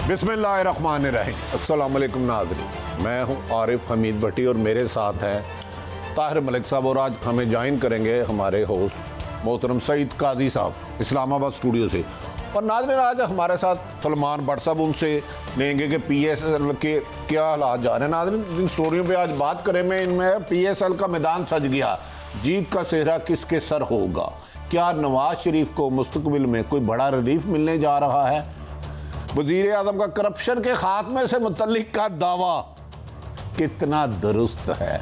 बिस्मिल्लाहिर्रहमानिर्रहीम। अस्सलाम वालेकुम नाज़रीन, मैं हूं आरिफ हमीद भट्टी और मेरे साथ हैं ताहिर मलिक साहब और आज हमें ज्वाइन करेंगे हमारे होस्ट मोहतरम सईद काजी साहब इस्लामाबाद स्टूडियो से। और नाज़रीन आज हमारे साथ सलमान भट्ट साहब, उनसे लेंगे कि PSL के क्या हालात जा रहे हैं। नाज़रीन जिन स्टोरियों पर आज बात करें मैं इनमें PSL का मैदान सज गया, जीत का सेहरा किसके सर होगा, क्या नवाज शरीफ को मुस्तकबिल में कोई बड़ा रिलीफ मिलने जा रहा है, वज़ीर आज़म का करप्शन के खात्मे से मुतल्लिक का दावा कितना दुरुस्त है,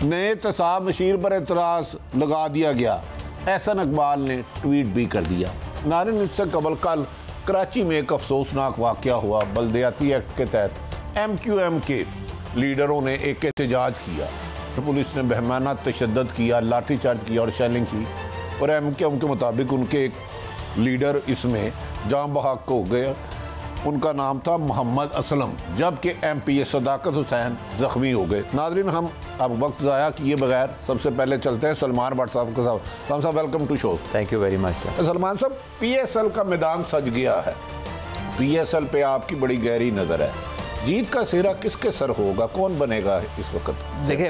नए तसाब मशीर पर एतराज़ लगा दिया गया, एहसन इकबाल ने ट्वीट भी कर दिया। नाज़रीन इससे कबल कल कराची में एक अफसोसनाक वाक़या हुआ। बल्दियाती एक्ट के तहत MQM के लीडरों ने एक एहतजाज किया, पुलिस ने बहमाना तशद्दुद किया, लाठी चार्ज किया और शेलिंग की। और MQM के मुताबिक उनके एक लीडर इसमें जान बहक हो गए, उनका नाम था मोहम्मद असलम, जबकि MP सदाकत हुसैन ज़ख्मी हो गए। नाज़रीन हम अब वक्त ज़ाया किए बगैर सबसे पहले चलते हैं सलमान भट्ट साहब के साथ। सलमान साहब welcome to show. Thank you very much sir. Salman साहब PSL का मैदान सज गया है, PSL पे आपकी बड़ी गहरी नज़र है, जीत का सेहरा किसके सर होगा, कौन बनेगा इस वक्त? देखिए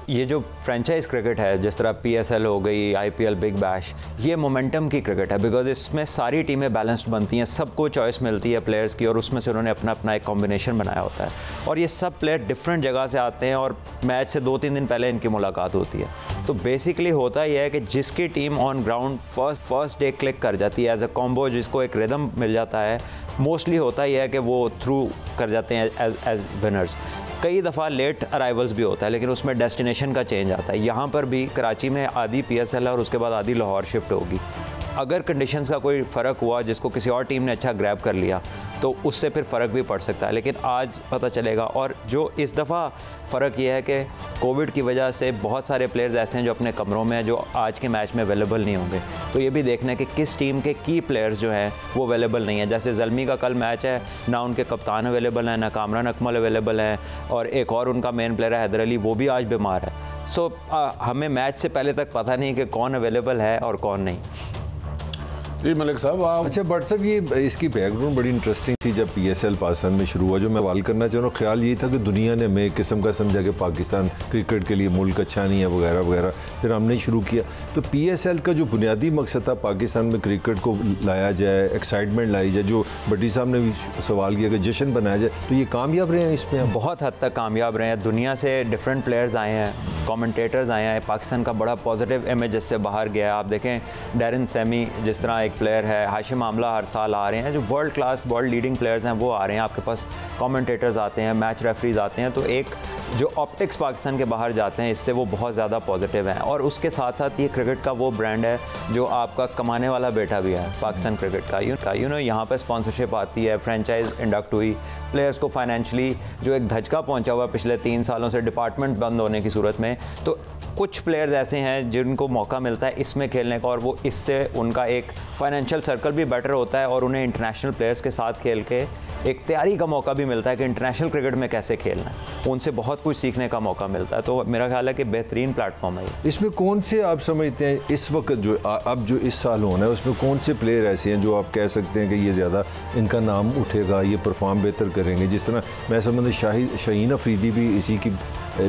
ये जो फ्रेंचाइज क्रिकेट है, जिस तरह PSL हो गई, IPL, बिग बैश, ये मोमेंटम की क्रिकेट है, बिकॉज इसमें सारी टीमें बैलेंस्ड बनती हैं, सबको चॉइस मिलती है प्लेयर्स की और उसमें से उन्होंने अपना अपना एक कॉम्बिनेशन बनाया होता है और ये सब प्लेयर डिफरेंट जगह से आते हैं और मैच से 2-3 दिन पहले इनकी मुलाकात होती है। तो बेसिकली होता यह है कि जिसकी team on ground first day click कर जाती है एज अ कॉम्बो, जिसको एक रिदम मिल जाता है, मोस्टली होता यह है कि वो थ्रू कर जाते हैं एज विनर्स। कई दफ़ा लेट अराइवल्स भी होता है लेकिन उसमें डेस्टिनेशन का चेंज आता है। यहाँ पर भी कराची में आधी PSL है और उसके बाद आधी लाहौर शिफ्ट होगी। अगर कंडीशंस का कोई फ़र्क हुआ जिसको किसी और टीम ने अच्छा ग्रैब कर लिया तो उससे फिर फ़र्क भी पड़ सकता है, लेकिन आज पता चलेगा। और जो इस दफ़ा फ़र्क ये है कि कोविड की वजह से बहुत सारे प्लेयर्स ऐसे हैं जो अपने कमरों में हैं, जो आज के मैच में अवेलेबल नहीं होंगे। तो ये भी देखना है कि किस टीम के की प्लेयर्स जो हैं वो अवेलेबल नहीं है। जैसे ज़ल्मी का कल मैच है, ना उनके कप्तान अवेलेबल हैं, ना कामरान अकमल अवेलेबल हैं और एक और उनका मेन प्लेयर है हैदर अली, वो भी आज बीमार है। सो हमें मैच से पहले तक पता नहीं कि कौन अवेलेबल है और कौन नहीं। जी मलिक साहब आप। अच्छा भट्ट साहब, ये इसकी बैकग्राउंड बड़ी इंटरेस्टिंग थी जब PSL पाकिस्तान में शुरू हुआ। जो मैं सवाल करना चाह रहा हूँ, ख्याल ये था कि दुनिया ने हमें किस्म का समझा कि पाकिस्तान क्रिकेट के लिए मुल्क अच्छा नहीं है वगैरह वगैरह, फिर हमने शुरू किया। तो PSL का जो बुनियादी मकसद था पाकिस्तान में क्रिकेट को लाया जाए, एक्साइटमेंट लाई जाए, जो भट्टी साहब ने भी सवाल किया कि जश्न बनाया जाए, तो ये कामयाब रहे हैं इसमें? बहुत हद तक कामयाब रहे हैं। दुनिया से डिफरेंट प्लेयर्स आए हैं, कमेंटेटर्स आए हैं, पाकिस्तान का बड़ा पॉजिटिव इमेज इससे बाहर गया है। आप देखें डैरन सैमी जिस तरह एक प्लेयर है, हाशिम आमला हर साल आ रहे हैं, जो world class world leading players हैं वो आ रहे हैं, आपके पास कमेंटेटर्स आते हैं, मैच रेफरीज आते हैं। तो एक जो ऑप्टिक्स पाकिस्तान के बाहर जाते हैं इससे वो बहुत ज़्यादा पॉजिटिव हैं। और उसके साथ साथ ये क्रिकेट का वो ब्रांड है जो आपका कमाने वाला बेटा भी है पाकिस्तान क्रिकेट का। यू नो यहाँ पर स्पॉन्सरशिप आती है, फ्रेंचाइज इंडक्ट हुई, प्लेयर्स को फाइनेंशियली जो एक धचका पहुँचा हुआ पिछले 3 सालों से डिपार्टमेंट बंद होने की सूरत में, तो कुछ प्लेयर्स ऐसे हैं जिनको मौका मिलता है इसमें खेलने का और वो इससे उनका एक फाइनेंशियल सर्कल भी बेटर होता है और उन्हें इंटरनेशनल प्लेयर्स के साथ खेल के एक तैयारी का मौका भी मिलता है कि इंटरनेशनल क्रिकेट में कैसे खेलना है, उनसे बहुत कुछ सीखने का मौका मिलता है। तो मेरा ख्याल है कि बेहतरीन प्लेटफॉर्म है। इसमें कौन से आप समझते हैं इस वक्त जो अब जो इस साल होना है उसमें कौन से प्लेयर ऐसे हैं जो आप कह सकते हैं कि ये ज़्यादा इनका नाम उठेगा, ये परफॉर्म बेहतर करेंगे? जिस तरह मैं समझता शाहीन अफरीदी भी इसी की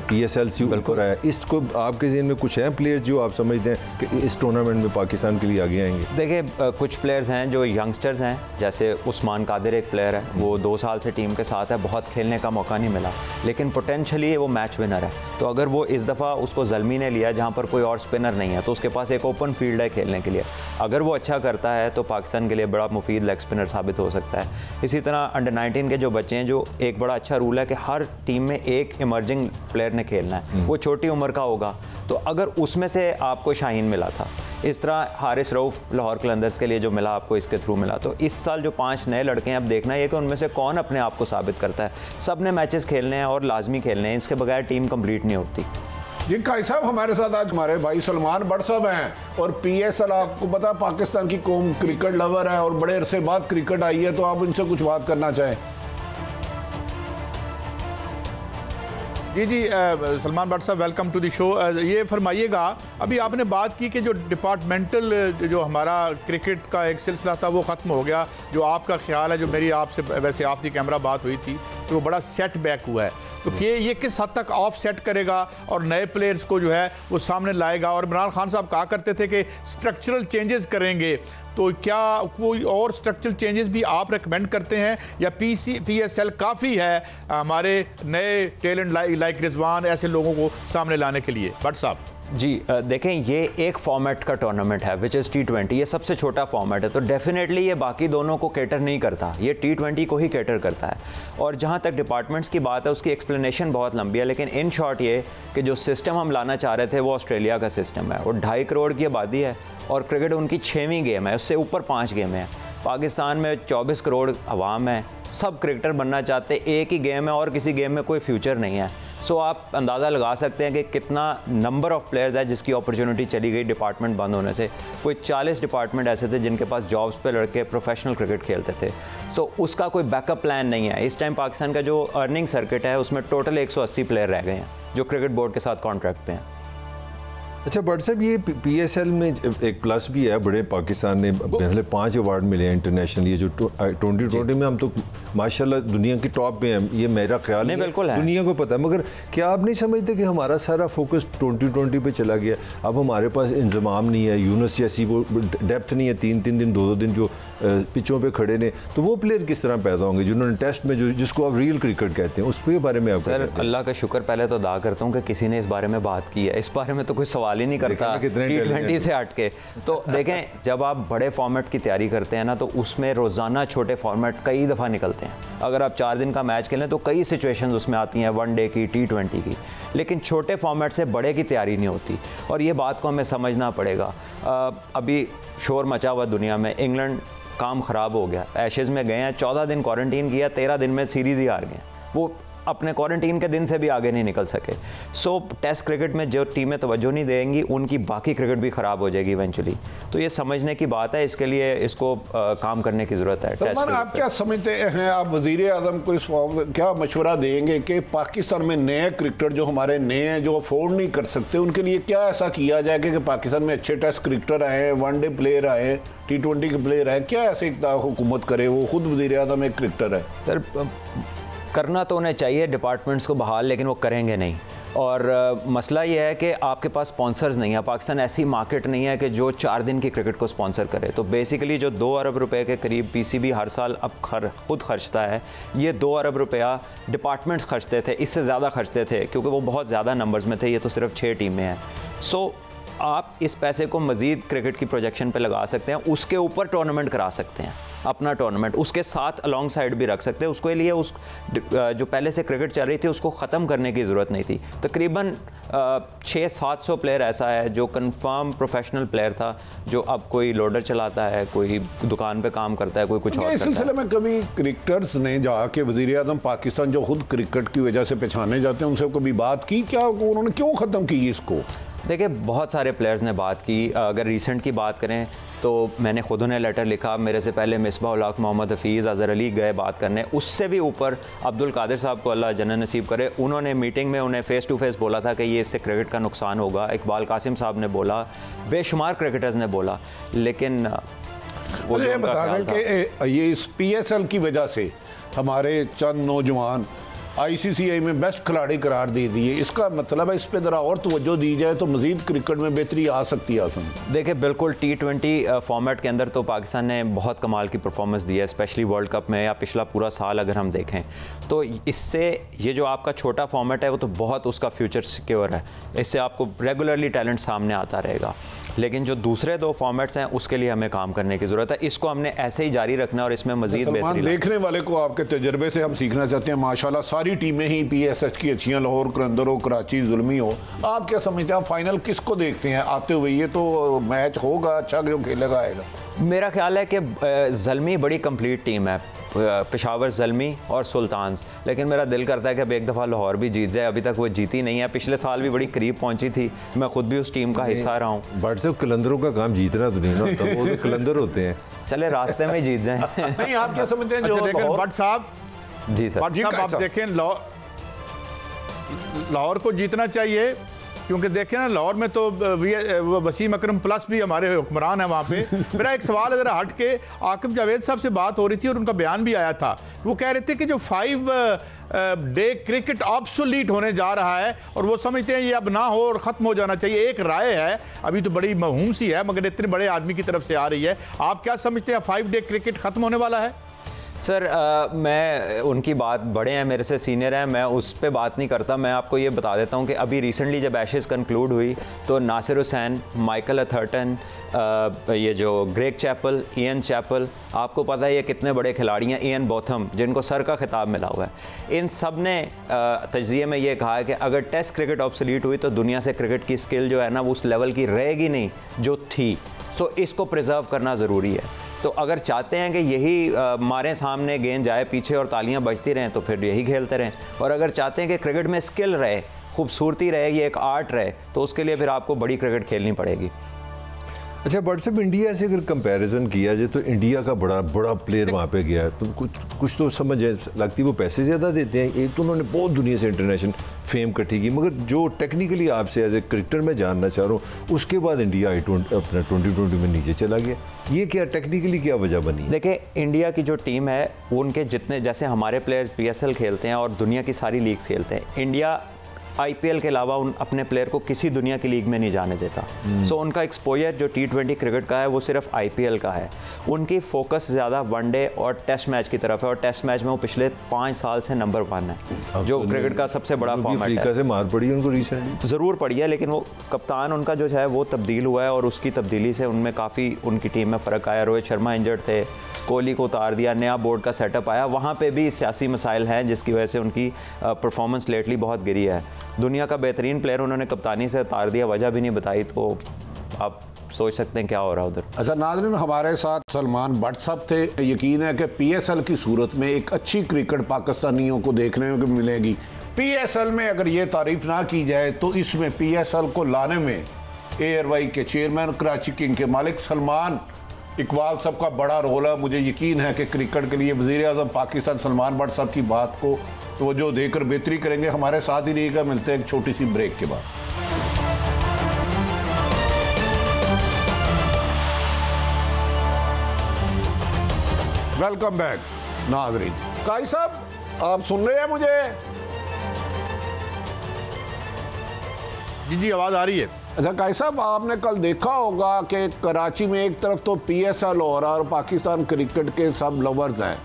PSL से ऊपर आया, इसको आपके ज़हन में कुछ हैं प्लेयर्स जो आप समझते हैं कि इस टूर्नामेंट में पाकिस्तान के लिए आगे आएंगे? देखिए कुछ प्लेयर्स हैं जो यंगस्टर्स हैं, जैसे उस्मान कादिर एक प्लेयर है, वो 2 साल से टीम के साथ है, बहुत खेलने का मौका नहीं मिला लेकिन पोटेंशली वो मैच विनर है। तो अगर वो इस दफ़ा उसको ज़ल्मी ने लिया जहाँ पर कोई और स्पिनर नहीं है तो उसके पास एक ओपन फील्ड है खेलने के लिए, अगर वो अच्छा करता है तो पाकिस्तान के लिए बड़ा मुफीद लेग स्पिनर साबित हो सकता है। इसी तरह अंडर 19 के जो बच्चे हैं, जो एक बड़ा अच्छा रूल है कि हर टीम में एक इमर्जिंग प्लेयर ने खेलना है, वो छोटी उम्र का होगा, तो अगर उसमें से आपको शाहीन मिला था, इस तरह हारिस रऊफ लाहौर कलंदर्स के लिए जो मिला आपको इसके थ्रू मिला, तो इस साल जो 5 नए लड़के हैं अब देखना है कि उनमें से कौन अपने आप को साबित करता है। सब ने मैचेस खेलने हैं और लाजमी खेलने हैं, इसके बगैर टीम कंप्लीट नहीं होती। जी काई साहब हमारे साथ आज हमारे भाई सलमान भट्ट साहब हैं और PSL आपको पता पाकिस्तान की कौम क्रिकेट लवर है और बड़े अरसे बाद क्रिकेट आई है, तो आप इनसे कुछ बात करना चाहें? जी सलमान भट्ट साहब, वेलकम टू द शो। ये फरमाइएगा, अभी आपने बात की कि जो डिपार्टमेंटल जो हमारा क्रिकेट का एक सिलसिला था वो ख़त्म हो गया। जो आपका ख्याल है, जो मेरी आपसे वैसे आपकी कैमरा बात हुई थी, तो वो बड़ा सेटबैक हुआ है, तो कि ये किस हद तक ऑफ सेट करेगा और नए प्लेयर्स को जो है वो सामने लाएगा। और इमरान खान साहब कहा करते थे कि स्ट्रक्चरल चेंजेस करेंगे, तो क्या कोई और स्ट्रक्चरल चेंजेस भी आप रेकमेंड करते हैं, या PSL काफ़ी है हमारे नए टैलेंट लाइक रिजवान ऐसे लोगों को सामने लाने के लिए? भट्ट साहब जी देखें, ये एक फॉर्मेट का टूर्नामेंट है विच इज़ T20, ये सबसे छोटा फॉर्मेट है, तो डेफिनेटली ये बाकी दोनों को कैटर नहीं करता, ये T20 को ही कैटर करता है। और जहाँ तक डिपार्टमेंट्स की बात है, उसकी एक्सप्लेनेशन बहुत लंबी है, लेकिन इन शॉर्ट ये कि जो सिस्टम हम लाना चाह रहे थे वो ऑस्ट्रेलिया का सिस्टम है, और 2.5 करोड़ की आबादी है, और क्रिकेट उनकी 6वीं गेम है, उससे ऊपर 5 गेमें हैं। पाकिस्तान में 24 करोड़ आवाम है, सब क्रिकेटर बनना चाहते, एक ही गेम है और किसी गेम में कोई फ्यूचर नहीं है। सो आप अंदाज़ा लगा सकते हैं कि कितना नंबर ऑफ़ प्लेयर्स है जिसकी अपॉर्चुनिटी चली गई डिपार्टमेंट बंद होने से। कोई 40 डिपार्टमेंट ऐसे थे जिनके पास जॉब्स पे लड़के प्रोफेशनल क्रिकेट खेलते थे। सो उसका कोई बैकअप प्लान नहीं है। इस टाइम पाकिस्तान का जो अर्निंग सर्किट है उसमें टोटल 180 प्लेयर रह गए हैं जो क्रिकेट बोर्ड के साथ कॉन्ट्रैक्ट पे हैं। अच्छा भट्ट साहब, ये PSL में एक प्लस भी है, बड़े पाकिस्तान ने पहले 5 अवार्ड मिले हैं इंटरनेशनल। ये जो 2020 में हम तो माशाल्लाह दुनिया की टॉप पे हैं, ये मेरा ख्याल है, बिल्कुल है, दुनिया को पता है। मगर क्या आप नहीं समझते कि हमारा सारा फोकस 2020 पे चला गया? अब हमारे पास इंतजाम नहीं है, यूनुस जैसी वो डेप्थ नहीं है, 3-3 दिन 2-2 दिन जो पिचों पे खड़े ने, तो वो प्लेयर किस तरह पैदा होंगे जिन्होंने टेस्ट में जिसको आप रियल क्रिकेट कहते हैं, उसके बारे में आप सर अल्लाह का शुक्र पहले तो अदा करता हूँ कि किसी ने इस बारे में बात की है। इस बारे में तो कोई सवाल ही नहीं करता T20 से हट के। तो देखें, जब आप बड़े फॉर्मेट की तैयारी करते हैं ना, तो उसमें रोज़ाना छोटे फॉर्मेट कई दफ़ा निकलते हैं। अगर आप 4 दिन का मैच खेलें तो कई सिचुएशंस उसमें आती हैं, 1 डे की, T20 की, लेकिन छोटे फॉर्मेट से बड़े की तैयारी नहीं होती, और ये बात को हमें समझना पड़ेगा। अभी शोर मचा हुआ दुनिया में, इंग्लैंड काम ख़राब हो गया, एशेज़ में गए हैं, 14 दिन क्वारंटीन किया, 13 दिन में सीरीज़ ही हार गए। वो अपने क्वारंटीन के दिन से भी आगे नहीं निकल सके। सो टेस्ट क्रिकेट में जो टीमें तवज्जो नहीं देंगी, उनकी बाकी क्रिकेट भी ख़राब हो जाएगी इवेंचुअली। तो ये समझने की बात है, इसके लिए इसको काम करने की ज़रूरत है। सलमान, आप क्या समझते हैं, आप वज़ीर आज़म को इस क्या मशवरा देंगे कि पाकिस्तान में नए क्रिकेटर जो हमारे नए हैं, जो अफोर्ड नहीं कर सकते, उनके लिए क्या ऐसा किया जाए कि पाकिस्तान में अच्छे टेस्ट क्रिकेटर आए, 1 डे प्लेयर आए, T20 के प्लेयर आए? क्या ऐसे हुकूमत करे? वो खुद वज़ीर आज़म एक क्रिकेटर है। सर करना तो उन्हें चाहिए डिपार्टमेंट्स को बहाल, लेकिन वो करेंगे नहीं। और मसला ये है कि आपके पास स्पॉन्सर्स नहीं है। पाकिस्तान ऐसी मार्केट नहीं है कि जो 4 दिन की क्रिकेट को स्पॉन्सर करे। तो बेसिकली जो 2 अरब रुपए के करीब PCB हर साल अब खुद खर्चता है, ये 2 अरब रुपया डिपार्टमेंट्स खर्चते थे, इससे ज़्यादा खर्चते थे क्योंकि वो बहुत ज़्यादा नंबर्स में थे, ये तो सिर्फ 6 टीमें हैं। सो आप इस पैसे को मज़ीद क्रिकेट की प्रोजेक्शन पे लगा सकते हैं, उसके ऊपर टूर्नामेंट करा सकते हैं, अपना टूर्नामेंट उसके साथ अलॉन्ग साइड भी रख सकते हैं। उसके लिए उस जो पहले से क्रिकेट चल रही थी उसको ख़त्म करने की ज़रूरत नहीं थी। तकरीबन 600-700 प्लेयर ऐसा है जो कंफर्म प्रोफेशनल प्लेयर था, जो अब कोई लोडर चलाता है, कोई दुकान पे काम करता है, कोई कुछ और। इस सिलसिले में कभी क्रिकेटर्स ने जाके वज़ीर आज़म पाकिस्तान जो खुद क्रिकेट की वजह से पहचाने जाते हैं, उनसे कभी बात की? क्या उन्होंने क्यों ख़त्म की इसको? देखिए, बहुत सारे प्लेयर्स ने बात की। अगर रिसेंट की बात करें तो मैंने खुद उन्हें लेटर लिखा, मेरे से पहले मिसबाह उल हक, मोहम्मद हफीज़, अज़हर अली गए बात करने। उससे भी ऊपर अब्दुल कादिर साहब को अल्लाह जन्नत नसीब करे, उन्होंने मीटिंग में उन्हें फ़ेस टू फेस बोला था कि ये इससे क्रिकेट का नुकसान होगा। इकबाल कासिम साहब ने बोला, बेशुमार क्रिकेटर्स ने बोला, लेकिन वो ये बता दें कि ये इस PSL की वजह से हमारे चंद नौजवान ICCI में बेस्ट खिलाड़ी करार दे दिए। इसका मतलब है इस पे ज़रा और तवज्जो दी जाए तो मज़ीद क्रिकेट में बेहतरी आ सकती है। देखिए, बिल्कुल T20 फॉर्मेट के अंदर तो पाकिस्तान ने बहुत कमाल की परफॉर्मेंस दी है, स्पेशली वर्ल्ड कप में या पिछला पूरा साल अगर हम देखें तो इससे ये जो आपका छोटा फॉर्मेट है वो तो बहुत उसका फ्यूचर सिक्योर है। इससे आपको रेगुलरली टैलेंट सामने आता रहेगा। लेकिन जो दूसरे 2 फॉर्मेट्स हैं उसके लिए हमें काम करने की ज़रूरत है। इसको हमने ऐसे ही जारी रखना और इसमें मज़ीद बेहतरी। देखने वाले को आपके तजर्बे से हम सीखना चाहते हैं। माशाल्लाह सारी टीमें ही PSH की अच्छी हैं, लाहौर कलंदर हो, कराची जुल्मी हो। आप क्या समझते हैं, फाइनल किसको देखते हैं आते हुए? ये तो मैच होगा अच्छा, जो खेलेगा आएगा। मेरा ख्याल है कि ज़ल्मी बड़ी कंप्लीट टीम है, पेशावर, ज़ल्मी और सुल्तान्स, लेकिन मेरा दिल करता है कि अब एक दफ़ा लाहौर भी जीत जाए। अभी तक वो जीती नहीं है, पिछले साल भी बड़ी करीब पहुंची थी, मैं खुद भी उस टीम का हिस्सा रहा हूँ। बट सब कलंदरों का काम जीतना तो नहीं होता, वो तो कलंदर होते हैं। चले रास्ते में जीत जाए। नहीं, आप क्या समझते हैं? जो भट्ट साहब जी सर, आप देखें लाहौर को जीतना चाहिए, क्योंकि देखें ना लाहौर में तो वसीम अकरम प्लस भी हमारे हुक्मरान है वहाँ पे। मेरा एक सवाल ज़रा हट के, आकिब जावेद साहब से बात हो रही थी और उनका बयान भी आया था, वो कह रहे थे कि जो 5 डे क्रिकेट ऑब्सोलीट होने जा रहा है और वो समझते हैं ये अब ना हो और ख़त्म हो जाना चाहिए। एक राय है, अभी तो बड़ी महूम सी है मगर इतने बड़े आदमी की तरफ से आ रही है, आप क्या समझते हैं 5 डे क्रिकेट ख़त्म होने वाला है? सर मैं उनकी बात, बड़े हैं मेरे से सीनियर हैं, मैं उस पर बात नहीं करता। मैं आपको ये बता देता हूँ कि अभी रिसेंटली जब एशेज़ कंक्लूड हुई तो नासिर हुसैन, माइकल अथर्टन, ये जो ग्रेग चैपल, इयन चैपल, आपको पता है ये कितने बड़े खिलाड़ी हैं, इयन बोथम जिनको सर का खिताब मिला हुआ है, इन सब ने तज्ज़िये में ये कहा है कि अगर टेस्ट क्रिकेट ऑब्सोलीट हुई तो दुनिया से क्रिकेट की स्किल जो है ना वो उस लेवल की रहेगी नहीं जो थी। सो इसको प्रिजर्व करना ज़रूरी है। तो अगर चाहते हैं कि यही हमारे सामने गेंद जाए पीछे और तालियां बजती रहें तो फिर यही खेलते रहें, और अगर चाहते हैं कि क्रिकेट में स्किल रहे, खूबसूरती रहे, ये एक आर्ट रहे, तो उसके लिए फिर आपको बड़ी क्रिकेट खेलनी पड़ेगी। अच्छा बट साहब, इंडिया से अगर कंपैरिजन किया जाए तो इंडिया का बड़ा प्लेयर वहाँ पे गया है, तो कुछ तो समझ लगती वो पैसे ज़्यादा देते हैं। एक तो उन्होंने बहुत दुनिया से इंटरनेशनल फेम इकट्ठी की, मगर जो टेक्निकली आपसे एज ए क्रिकेटर मैं जानना चाह रहा हूँ, उसके बाद इंडिया अपना 2020 में नीचे चला गया, ये क्या टेक्निकली क्या वजह बनी? देखिए इंडिया की जो टीम है उनके जितने, जैसे हमारे प्लेयर्स PSL खेलते हैं और दुनिया की सारी लीग्स खेलते हैं, इंडिया IPL के अलावा अपने प्लेयर को किसी दुनिया की लीग में नहीं जाने देता। सो उनका एक्सपोजर जो T20 क्रिकेट का है वो सिर्फ IPL का है। उनकी फोकस ज़्यादा वनडे और टेस्ट मैच की तरफ है, और टेस्ट मैच में वो पिछले 5 साल से नंबर 1 है, जो क्रिकेट का सबसे बड़ा फॉर्मेट है। से मार पड़ी उनको रिसेंटली, ज़रूर पड़ी है, लेकिन वो कप्तान उनका जो है वो तब्दील हुआ है और उसकी तब्दीली से उनमें काफ़ी उनकी टीम में फ़र्क आया। रोहित शर्मा इंजर्ड थे, कोहली को उतार दिया, नया बोर्ड का सेटअप आया, वहाँ पे भी सियासी मसाइल हैं जिसकी वजह से उनकी परफॉर्मेंस लेटली बहुत गिरी है। दुनिया का बेहतरीन प्लेयर उन्होंने कप्तानी से उतार दिया, वजह भी नहीं बताई, तो आप सोच सकते हैं क्या हो रहा है उधर। अच्छा नाज़रीन, हमारे साथ सलमान भट्ट साहब थे। यकीन है कि PSL की सूरत में एक अच्छी क्रिकेट पाकिस्तानियों को देखने को मिलेगी। PSL में अगर ये तारीफ ना की जाए तो इसमें PSL को लाने में ARY के चेयरमैन, कराची किंग के मालिक सलमान इकबाल साहब का बड़ा रोल है। मुझे यकीन है कि क्रिकेट के लिए वज़ीर-ए-आज़म पाकिस्तान सलमान भट्ट साहब की बात को तवज्जो देकर बेहतरी करेंगे। हमारे साथ ही रहिएगा, मिलते हैं एक छोटी सी ब्रेक के बाद। वेलकम बैक नाज़रीन। काई साहब आप सुन रहे हैं मुझे? जी जी आवाज़ आ रही है। अच्छा काई साहब, आपने कल देखा होगा कि कराची में एक तरफ तो PSL हो रहा है और पाकिस्तान क्रिकेट के सब लवर्स हैं,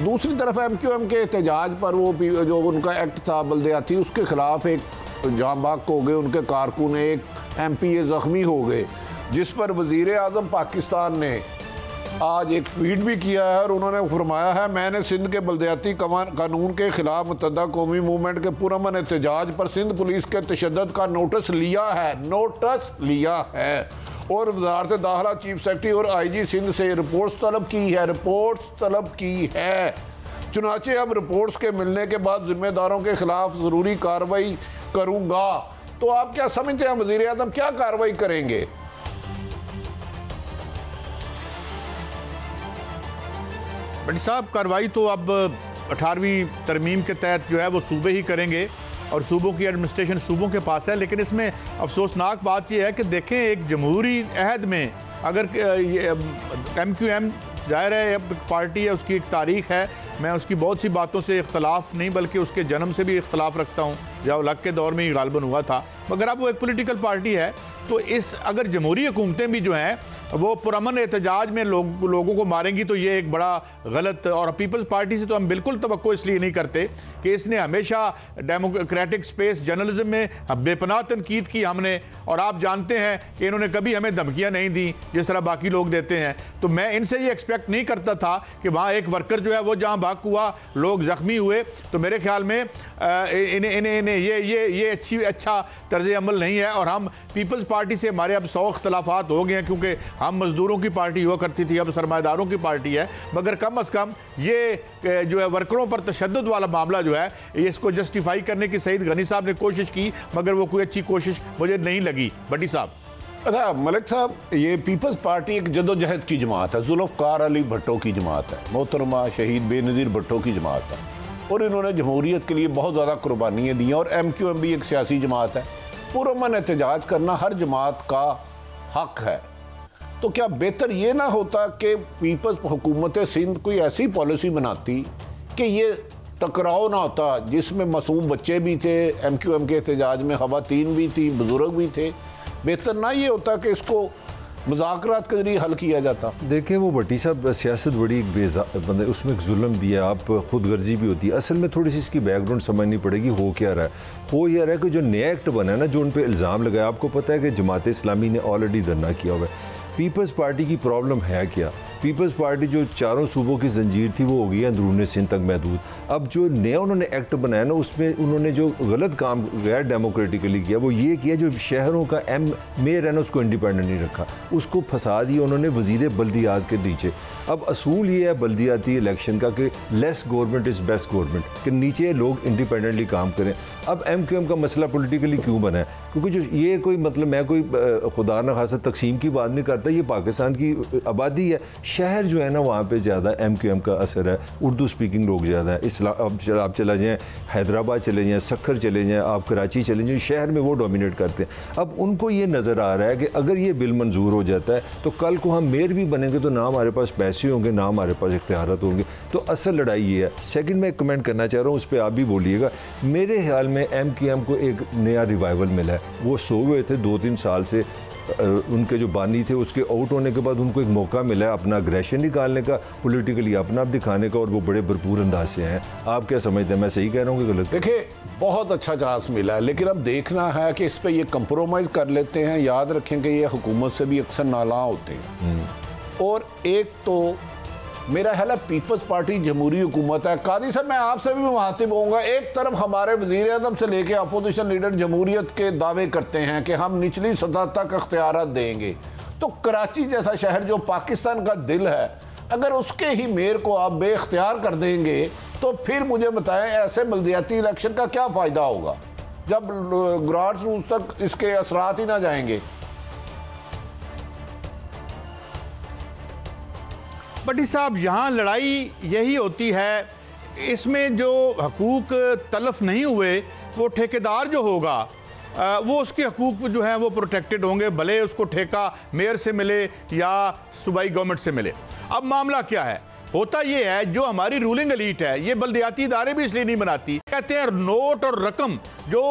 दूसरी तरफ MQM के एहतजाज पर वो जो उनका एक्ट था बल्दियाती, उसके खिलाफ एक जाँ बाग हो गए, उनके कारकुन, एक MPA ज़ख्मी हो गए, जिस पर वज़ीर-ए-आज़म पाकिस्तान ने आज एक ट्वीट भी किया है और उन्होंने फरमाया है, मैंने सिंध के बल्दियाती कानून के खिलाफ मुतहदा कौमी मूवमेंट के पुरअमन एहतजाज पर सिंध पुलिस के तशद्दुद का नोटिस लिया है और वज़ारत दाखिला, चीफ सेक्रेटरी और IG सिंध से रिपोर्ट्स तलब की है। चुनाचे अब रिपोर्ट्स के मिलने के बाद जिम्मेदारों के खिलाफ ज़रूरी कार्रवाई करूँगा। तो आप क्या समझते हैं वज़ीर-ए-आज़म क्या कार्रवाई करेंगे? बड़ी साहब, कार्रवाई तो अब 18वीं तरमीम के तहत जो है वो सूबे ही करेंगे और सूबों की एडमिनिस्ट्रेशन सूबों के पास है। लेकिन इसमें अफसोसनाक बात यह है कि देखें, एक जमहूरी अहद में अगर MQM जाहिर है पार्टी है, उसकी एक तारीख है, मैं उसकी बहुत सी बातों से इख्तलाफ नहीं बल्कि उसके जन्म से भी इख्तलाफ रखता हूँ, ज़िया-उल-हक के दौर में ही गालिबन हुआ था, मगर अब वो एक पॉलिटिकल पार्टी है। तो इस अगर जमहूरी हुकूमतें भी जो हैं वो पुरअमन एहतजाज में लोगों को मारेंगी तो ये एक बड़ा गलत, और पीपल्स पार्टी से तो हम बिल्कुल तवक्को इसलिए नहीं करते कि इसने हमेशा डेमोक्रेटिक स्पेस जर्नलिज्म में बेपनाह तनकीद की हमने, और आप जानते हैं कि इन्होंने कभी हमें धमकियां नहीं दी जिस तरह बाकी लोग देते हैं। तो मैं इनसे ये एक्सपेक्ट नहीं करता था कि वहाँ एक वर्कर जो है वो जहाँ भाग हुआ, लोग ज़ख्मी हुए, तो मेरे ख्याल में इन्हें ये अच्छा तर्ज अमल नहीं है। और हम पीपल्स पार्टी से हमारे अब 100 इख्तलाफात हो गए हैं, क्योंकि हम मजदूरों की पार्टी हुआ करती थी, अब सरमाएदारों की पार्टी है, मगर कम अज़ कम ये जो है वर्करों पर तशद्दुद वाला मामला जो है इसको जस्टिफाई करने की सईद गनी साहब ने कोशिश की, मगर वो कोई अच्छी कोशिश मुझे नहीं लगी। भट्टी साहब। अच्छा मलिक साहब, ये पीपल्स पार्टी एक जदोजहद की जमात है, जुल्फ़कार अली भट्टो की जमात है, मोहतरमा शहीद बेनज़ीर भट्टो की जमात है। और इन्होंने जमहूरियत के लिए बहुत ज़्यादा कुर्बानियाँ दी हैं। और MQM भी एक सियासी जमात है, पुरअमन एहतजाज करना हर जमात का हक है। तो क्या बेहतर ये ना होता कि पीपल्स हुकूमत सिंध कोई ऐसी पॉलिसी बनाती कि ये टकराव ना होता, जिसमें मासूम बच्चे भी थे, MQM के एहतजाज में ख़वातीन भी थी, बुजुर्ग भी थे। बेहतर ना ये होता कि इसको मुज़ाकरात के जरिए हल किया जाता। देखिए वो भट्टी साहब, सियासत बड़ी एक मतलब उसमें एक जुल्म भी है, आप खुद गर्जी भी होती है। असल में थोड़ी सी इसकी बैकग्राउंड समझनी पड़ेगी। हो क्या रहा है, हो यह रहा है कि जो नया एक्ट बना है ना, जो उन पर इल्ज़ाम लगाया, आपको पता है कि जमात इस्लामी ने ऑलरेडी धरना किया हुआ है। पीपल्स पार्टी की प्रॉब्लम है क्या? पीपल्स पार्टी जो चारों सूबों की जंजीर थी वो हो गई है अंदरून सिंध तक महदूद। अब जो नया उन्होंने एक्ट बनाया ना, उसमें उन्होंने जो गलत काम गैर डेमोक्रेटिकली किया वो ये किया, जो शहरों का मेयर है ना उसको इंडिपेंडेंट नहीं रखा, उसको फंसा दिया उन्होंने वजीर बल्दियात के नीचे। अब असूल ये है बल्दियाती इलेक्शन का कि less government is best government, कि नीचे लोग इंडिपेंडेंटली काम करें। अब MQM का मसला पॉलिटिकली क्यों बना है? क्योंकि जो ये कोई मतलब मैं कोई खुदा न खासा तकसीम की बात नहीं करता, ये पाकिस्तान की आबादी है, शहर जो है ना वहाँ पे ज़्यादा MQM का असर है, उर्दू स्पीकिंग लोग ज़्यादा है। अब आप चला जाएँ हैदराबाद चले जाएँ, सखर चले जाएँ, आप कराची चले जाएँ, शहर में वो डोमिनेट करते हैं। अब उनको ये नज़र आ रहा है कि अगर ये बिल मंजूर हो जाता है तो कल को हम मेयर भी बनेंगे तो ना हमारे पास पैसे होंगे, ना हमारे पास इख्तियारात होंगे। तो असल लड़ाई ये है। सेकंड मैं कमेंट करना चाह रहा हूँ, उस पर आप भी बोलिएगा। मेरे ख्याल में MQM को एक नया रिवाइवल मिला है। वो सो हुए थे 2-3 साल से, उनके जो बानी थे उसके आउट होने के बाद उनको एक मौका मिला है अपना अग्रेशन निकालने का, पॉलिटिकली अपना आप दिखाने का, और वो बड़े भरपूर अंदाज से हैं। आप क्या समझते हैं, मैं सही कह रहा हूँ कि गलत? देखिए बहुत अच्छा चांस मिला है, लेकिन अब देखना है कि इस पर ये कंप्रोमाइज़ कर लेते हैं। याद रखें कि ये हुकूमत से भी अक्सर नाला होते हैं। और एक तो मेरा ख्याल है पीपल्स पार्टी जमहूरी हुकूमत है। कादी साहब मैं आपसे भी मुखातिब होऊंगा। एक तरफ हमारे वज़ीर आज़म से लेके अपोजिशन लीडर जमहूरियत के दावे करते हैं कि हम निचली सतह तक अख्तियारात देंगे, तो कराची जैसा शहर जो पाकिस्तान का दिल है, अगर उसके ही मेयर को आप बेख्तियार कर देंगे तो फिर मुझे बताएं ऐसे बल्दियाती इलेक्शन का क्या फ़ायदा होगा जब ग्रास रूट्स तक इसके असरात ही ना जाएंगे। भट्टी साहब यहाँ लड़ाई यही होती है, इसमें जो हकूक तलफ नहीं हुए वो ठेकेदार जो होगा वो उसके हकूक जो हैं वो प्रोटेक्टेड होंगे, भले उसको ठेका मेयर से मिले या सूबाई गवर्नमेंट से मिले। अब मामला क्या है, होता ये है जो हमारी रूलिंग एलीट है ये बल्दियाती इदारे भी इसलिए नहीं बनाती, कहते हैं नोट और रकम जो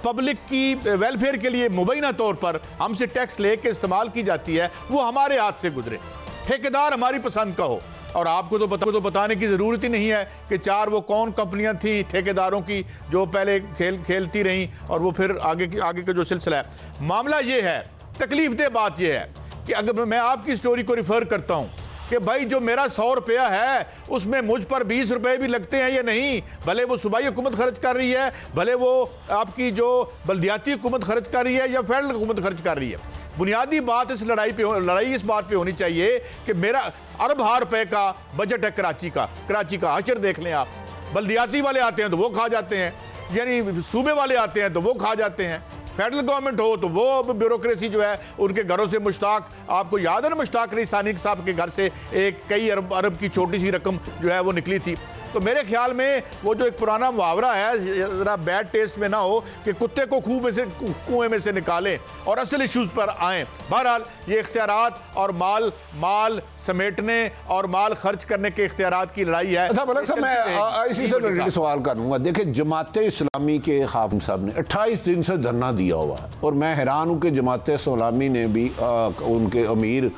पब्लिक की वेलफेयर के लिए मुबैना तौर पर हमसे टैक्स लेके इस्तेमाल की जाती है वो हमारे हाथ से गुजरे, ठेकेदार हमारी पसंद का हो। और आपको तो बताने की ज़रूरत ही नहीं है कि चार वो कौन कंपनियां थी ठेकेदारों की जो पहले खेलती रहीं और वो फिर आगे का जो सिलसिला है। मामला ये है, तकलीफ दे बात ये है कि अगर मैं आपकी स्टोरी को रिफ़र करता हूं कि भाई जो मेरा 100 रुपया है उसमें मुझ पर 20 रुपए भी लगते हैं या नहीं, भले वो सूबाई हुकूमत खर्च कर रही है, भले वो आपकी जो बल्दियाती हुकूमत खर्च कर रही है या फेडरल हुकूमत खर्च कर रही है। बुनियादी बात इस लड़ाई इस बात पे होनी चाहिए कि मेरा अरब रुपए का बजट है कराची का हशर देख लें आप। बल्दियाती वाले आते हैं तो वो खा जाते हैं, यानी सूबे वाले आते हैं तो वो खा जाते हैं, फेडरल गवर्नमेंट हो तो वो ब्यूरोक्रेसी जो है उनके घरों से मुश्ताक, आपको याद है ना मुश्ताक अली सानिक साहब के घर से एक कई अरब की छोटी सी रकम जो है वो निकली थी। तो मेरे ख्याल में वो जो एक पुराना मुहावरा है ज़रा बैड टेस्ट में ना हो कि कुत्ते को कुएं में से निकालें और असल इश्यूज पर आएँ। बहरहाल ये इख्तियारात और माल समेटने और माल खर्च करने के इख्तियारात की लड़ाई है। अच्छा मलिक साहब मैं इसी से रिलेटेड सवाल करूँगा। देखिए जमात इस्लामी के खादिम साहब ने 28 दिन से धरना दिया हुआ है और मैं हैरान हूँ कि जमात इस्लामी ने भी उनके अमीर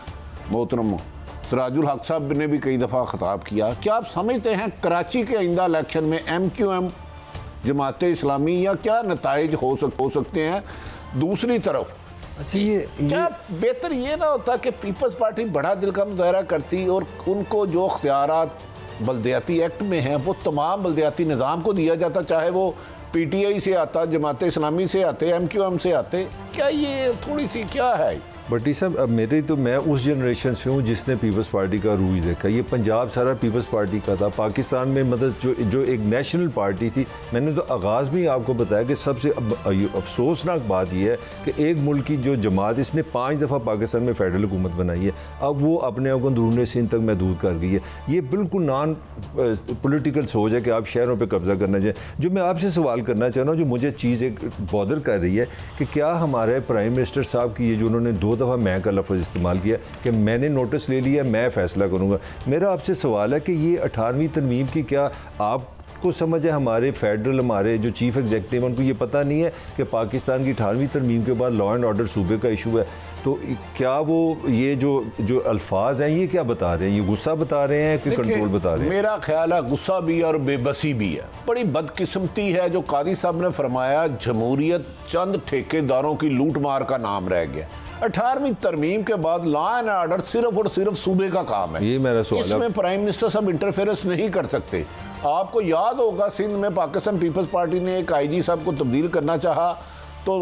मोहतरम सिराजुल हक साहब ने भी कई दफ़ा खिताब किया। क्या आप समझते हैं कराची के आइंदा इलेक्शन में MQM जमात इस्लामी या क्या नताइज हो सकते हैं? दूसरी तरफ अच्छा ये क्या बेहतर ये ना होता कि पीपल्स पार्टी बड़ा दिल का मुजाहरा करती और उनको जो अख्तियारात बल्दियाती एक्ट में हैं वो तमाम बल्दियाती निज़ाम को दिया जाता, चाहे वो PTI से आता, जमात इस्लामी से आते, MQM से आते? क्या ये थोड़ी सी क्या है? भट्टी साहब, अब मैं उस जनरेशन से हूँ जिसने पीपल्स पार्टी का रूज देखा। ये पंजाब सारा पीपल्स पार्टी का था। पाकिस्तान में मतलब जो एक नेशनल पार्टी थी, मैंने तो आगाज़ में ही आपको बताया कि सबसे अफसोसनाक बात यह है कि एक मुल्क की जो जमात, इसने 5 दफ़ा पाकिस्तान में फेडरल हुकूमत बनाई है, अब वो अपने आप को अंदरूनी सिंध तक महदूद कर गई है। ये बिल्कुल नॉन पॉलिटिकल सोच है कि आप शहरों पर कब्जा करना चाहिए। जो मैं आपसे सवाल करना चाह रहा हूँ, जो मुझे चीज़ एक बॉदर कर रही है कि क्या हमारे प्राइम मिनिस्टर साहब की ये जो उन्होंने 2 दफ़ा मैं का लफ्ज़ इस्तेमाल किया कि मैंने नोटिस ले लिया, मैं फ़ैसला करूँगा। मेरा आपसे सवाल है कि ये 18वीं तरमीम की क्या आपको समझ है? हमारे फेडरल, हमारे जो चीफ़ एग्जीक्यूटिव, उनको ये पता नहीं है कि पाकिस्तान की 18वीं तरमीम के बाद लॉ एंड ऑर्डर सूबे का इशू है? तो क्या वो ये जो अल्फाज हैं ये क्या बता रहे हैं? ये गुस्सा बता रहे हैं कि कंट्रोल बता रहे हैं? मेरा ख्याल है गुस्सा भी और बेबसी भी है। बड़ी बदकिस्मती है जो कादी साहब ने फरमाया जमहूरियत चंद ठेकेदारों की लूट मार का नाम रह गया। 18वीं तरमीम के बाद लॉ एंड ऑर्डर सिर्फ और सिर्फ सूबे का काम है। ये मेरा सवाल है। इसमें प्राइम मिनिस्टर साहब इंटरफेरेंस नहीं कर सकते। आपको याद होगा सिंध में पाकिस्तान पीपल्स पार्टी ने एक IG साहब को तब्दील करना चाहा तो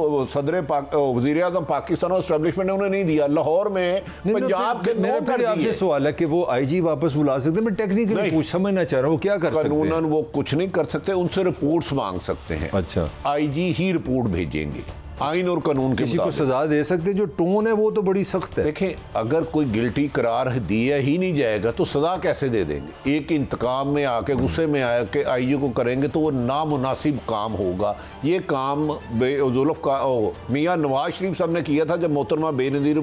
वज़ीर आज़म पाकिस्तान और एस्टेब्लिशमेंट ने उन्हें नहीं दिया। लाहौर में पंजाब के मेरा फिर आपसे सवाल है कि वो IG वापस बुला सकते? मैं टेक्निकली पूछ समझना चाह रहा हूँ, वो क्या कर सकते हैं? कानूनन वो कुछ नहीं कर सकते, उनसे रिपोर्ट्स मांग सकते हैं। अच्छा, IG ही रिपोर्ट भेजेंगे आइन और कानून के किसी को सजा दे सकते? जो टोन है वो तो बड़ी सख्त है। देखें, अगर कोई गिल्टी करार दिया ही नहीं जाएगा तो सजा कैसे दे देंगे? एक इंतकाम में आके गुस्से में आया कि IG को करेंगे तो वो नामुनासिब काम होगा। ये काम मियाँ नवाज शरीफ साहब ने किया था जब मोहतरमा बेनज़ीर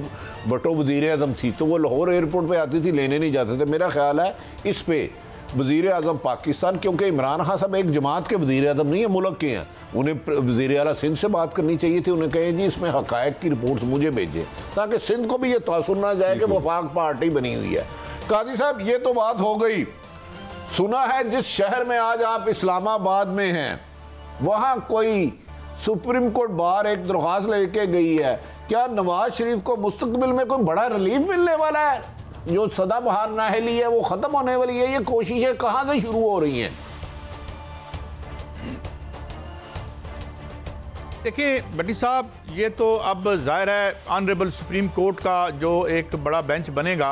भुट्टो वज़ीर आज़म थी, तो वो लाहौर एयरपोर्ट पर आती थी, लेने नहीं जाते थे। मेरा ख्याल है इस पर वज़ीर आज़म पाकिस्तान, क्योंकि इमरान खान साहब एक जमात के वज़ीर आज़म नहीं है, मुल्क के हैं, उन्हें वज़ीर आला सिंध से बात करनी चाहिए थी। उन्हें कहें जी इसमें हक़ायक़ की रिपोर्ट्स मुझे भेजें ताकि सिंध को भी ये तासुर ना जाए कि वफाक पार्टी बनी हुई है। कादी साहब, ये तो बात हो गई। सुना है जिस शहर में आज आप इस्लामाबाद में हैं वहाँ कोई सुप्रीम कोर्ट बार एक दरख्वास्त लेके गई है, क्या नवाज शरीफ को मुस्तकबिल में कोई बड़ा रिलीफ मिलने वाला है? जो सदाबहार नाहली है वो ख़त्म होने वाली है। ये कोशिशें कहाँ से शुरू हो रही हैं? देखिए भट्टी साहब, ये तो अब जाहिर है ऑनरेबल सुप्रीम कोर्ट का जो एक बड़ा बेंच बनेगा